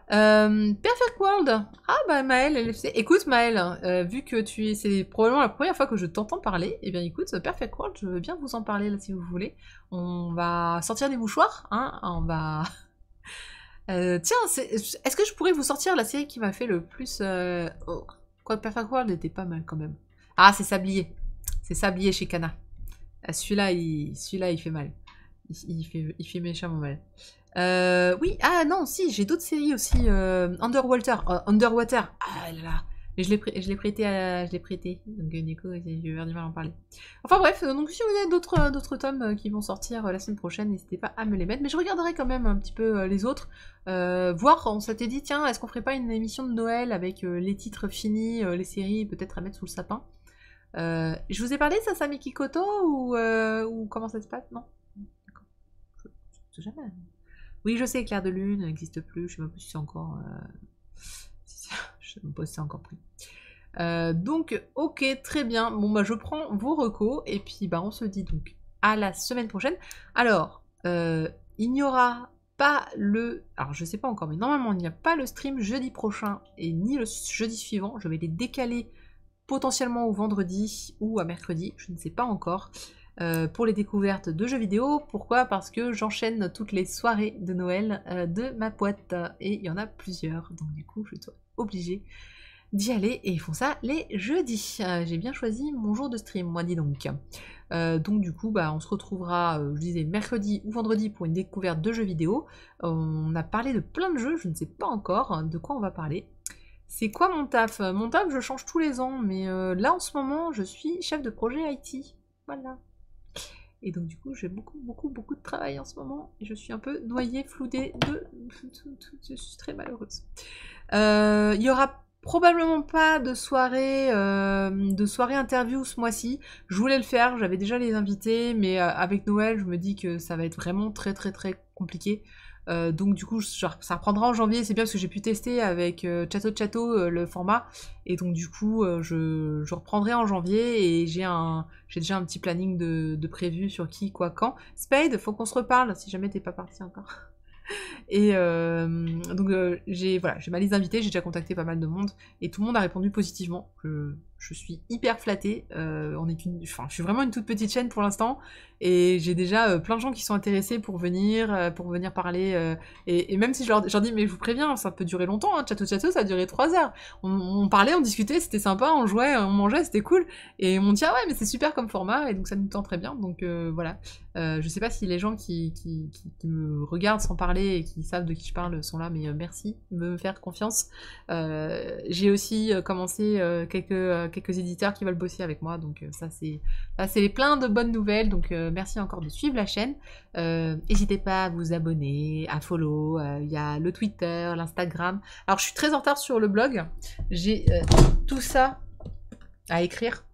Perfect World. Ah bah Maëlle, LFC. Écoute Maëlle, vu que c'est probablement la première fois que je t'entends parler, eh bien écoute, Perfect World, je veux bien vous en parler là si vous voulez. On va sortir des mouchoirs, hein, on va... tiens, est-ce que je pourrais vous sortir la série qui m'a fait le plus... Oh. Quoi, Perfect World était pas mal quand même. Ah, c'est Sablier. C'est Sablier chez Kana. Celui-là, il fait mal. Il fait méchamment mal. Oui, ah non, si, j'ai d'autres séries aussi. Underwater. Ah là là. Mais je l'ai prêté. Donc du coup, j'ai eu du mal à en parler. Enfin bref, donc si vous avez d'autres tomes qui vont sortir la semaine prochaine, n'hésitez pas à me les mettre. Mais je regarderai quand même un petit peu les autres. Voir, on s'était dit, tiens, est-ce qu'on ferait pas une émission de Noël avec les titres finis, les séries peut-être à mettre sous le sapin. Je vous ai parlé de Sasami Kikoto ou comment ça se passe? Non. D'accord. Je sais jamais. Oui, je sais, Clair de Lune n'existe plus, je sais même pas si c'est encore... je sais même pas si c'est encore pris. Donc, ok, très bien. Bon, bah, je prends vos recos, et puis, bah, on se dit donc à la semaine prochaine. Alors, il n'y aura pas le... Alors, je sais pas encore, mais normalement, il n'y a pas le stream jeudi prochain, et ni le jeudi suivant. Je vais les décaler potentiellement au vendredi ou à mercredi, je ne sais pas encore. Pour les découvertes de jeux vidéo. Pourquoi? Parce que j'enchaîne toutes les soirées de Noël de ma boîte. Et il y en a plusieurs. Donc du coup, je suis obligée d'y aller et ils font ça les jeudis. J'ai bien choisi mon jour de stream, moi dis donc. Donc du coup, bah, on se retrouvera, je disais, mercredi ou vendredi pour une découverte de jeux vidéo. On a parlé de plein de jeux, je ne sais pas encore de quoi on va parler. C'est quoi mon taf? Mon taf, je change tous les ans, mais là en ce moment, je suis chef de projet IT. Voilà. Et donc du coup, j'ai beaucoup de travail en ce moment, et je suis un peu noyée, floudée je suis très malheureuse. Il y aura probablement pas de soirée interview ce mois-ci. Je voulais le faire, j'avais déjà les invités, mais avec Noël, je me dis que ça va être vraiment très compliqué. Donc du coup, ça reprendra en janvier, c'est bien parce que j'ai pu tester avec Chato le format, et donc du coup, je reprendrai en janvier, et j'ai déjà un petit planning de prévu sur qui, quoi, quand. Spade, faut qu'on se reparle, si jamais t'es pas parti encore. Et donc j'ai ma liste d'invités, j'ai déjà contacté pas mal de monde, et tout le monde a répondu positivement. Je suis hyper flattée. Je suis vraiment une toute petite chaîne pour l'instant, et j'ai déjà plein de gens qui sont intéressés pour venir parler. Et même si je leur dis, mais je vous préviens, ça peut durer longtemps, hein, Chato, ça a duré 3 heures. On parlait, on discutait, c'était sympa, on jouait, on mangeait, c'était cool. Et on dit, ah ouais, mais c'est super comme format, et donc ça nous tend très bien. Donc voilà. Je sais pas si les gens qui me regardent sans parler et qui savent de qui je parle sont là, mais merci de me faire confiance. J'ai aussi commencé quelques éditeurs qui veulent bosser avec moi, donc ça c'est plein de bonnes nouvelles, donc merci encore de suivre la chaîne. N'hésitez pas à vous abonner, à follow, il y a le Twitter, l'Instagram. Alors je suis très en retard sur le blog, j'ai tout ça à écrire.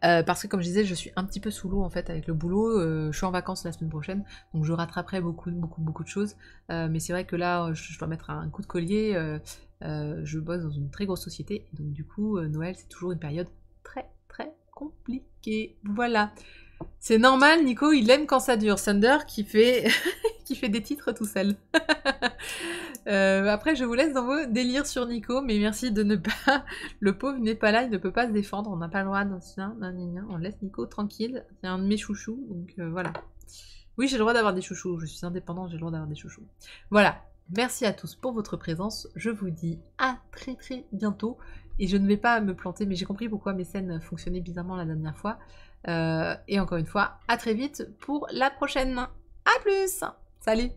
Parce que comme je disais, je suis un petit peu sous l'eau en fait avec le boulot. Je suis en vacances la semaine prochaine, donc je rattraperai beaucoup de choses. Mais c'est vrai que là, je dois mettre un coup de collier. Je bosse dans une très grosse société, et donc du coup, Noël c'est toujours une période très compliquée. Voilà. C'est normal, Nico, il aime quand ça dure. Thunder qui fait qui fait des titres tout seul. Après, je vous laisse dans vos délires sur Nico, mais merci de ne pas... Le pauvre n'est pas là, il ne peut pas se défendre, on n'a pas le droit d'un on laisse Nico tranquille, c'est un de mes chouchous, donc voilà. Oui, j'ai le droit d'avoir des chouchous, je suis indépendante, j'ai le droit d'avoir des chouchous. Voilà, merci à tous pour votre présence, je vous dis à très bientôt, et je ne vais pas me planter, mais j'ai compris pourquoi mes scènes fonctionnaient bizarrement la dernière fois. Et encore une fois, à très vite pour la prochaine. À plus! Salut!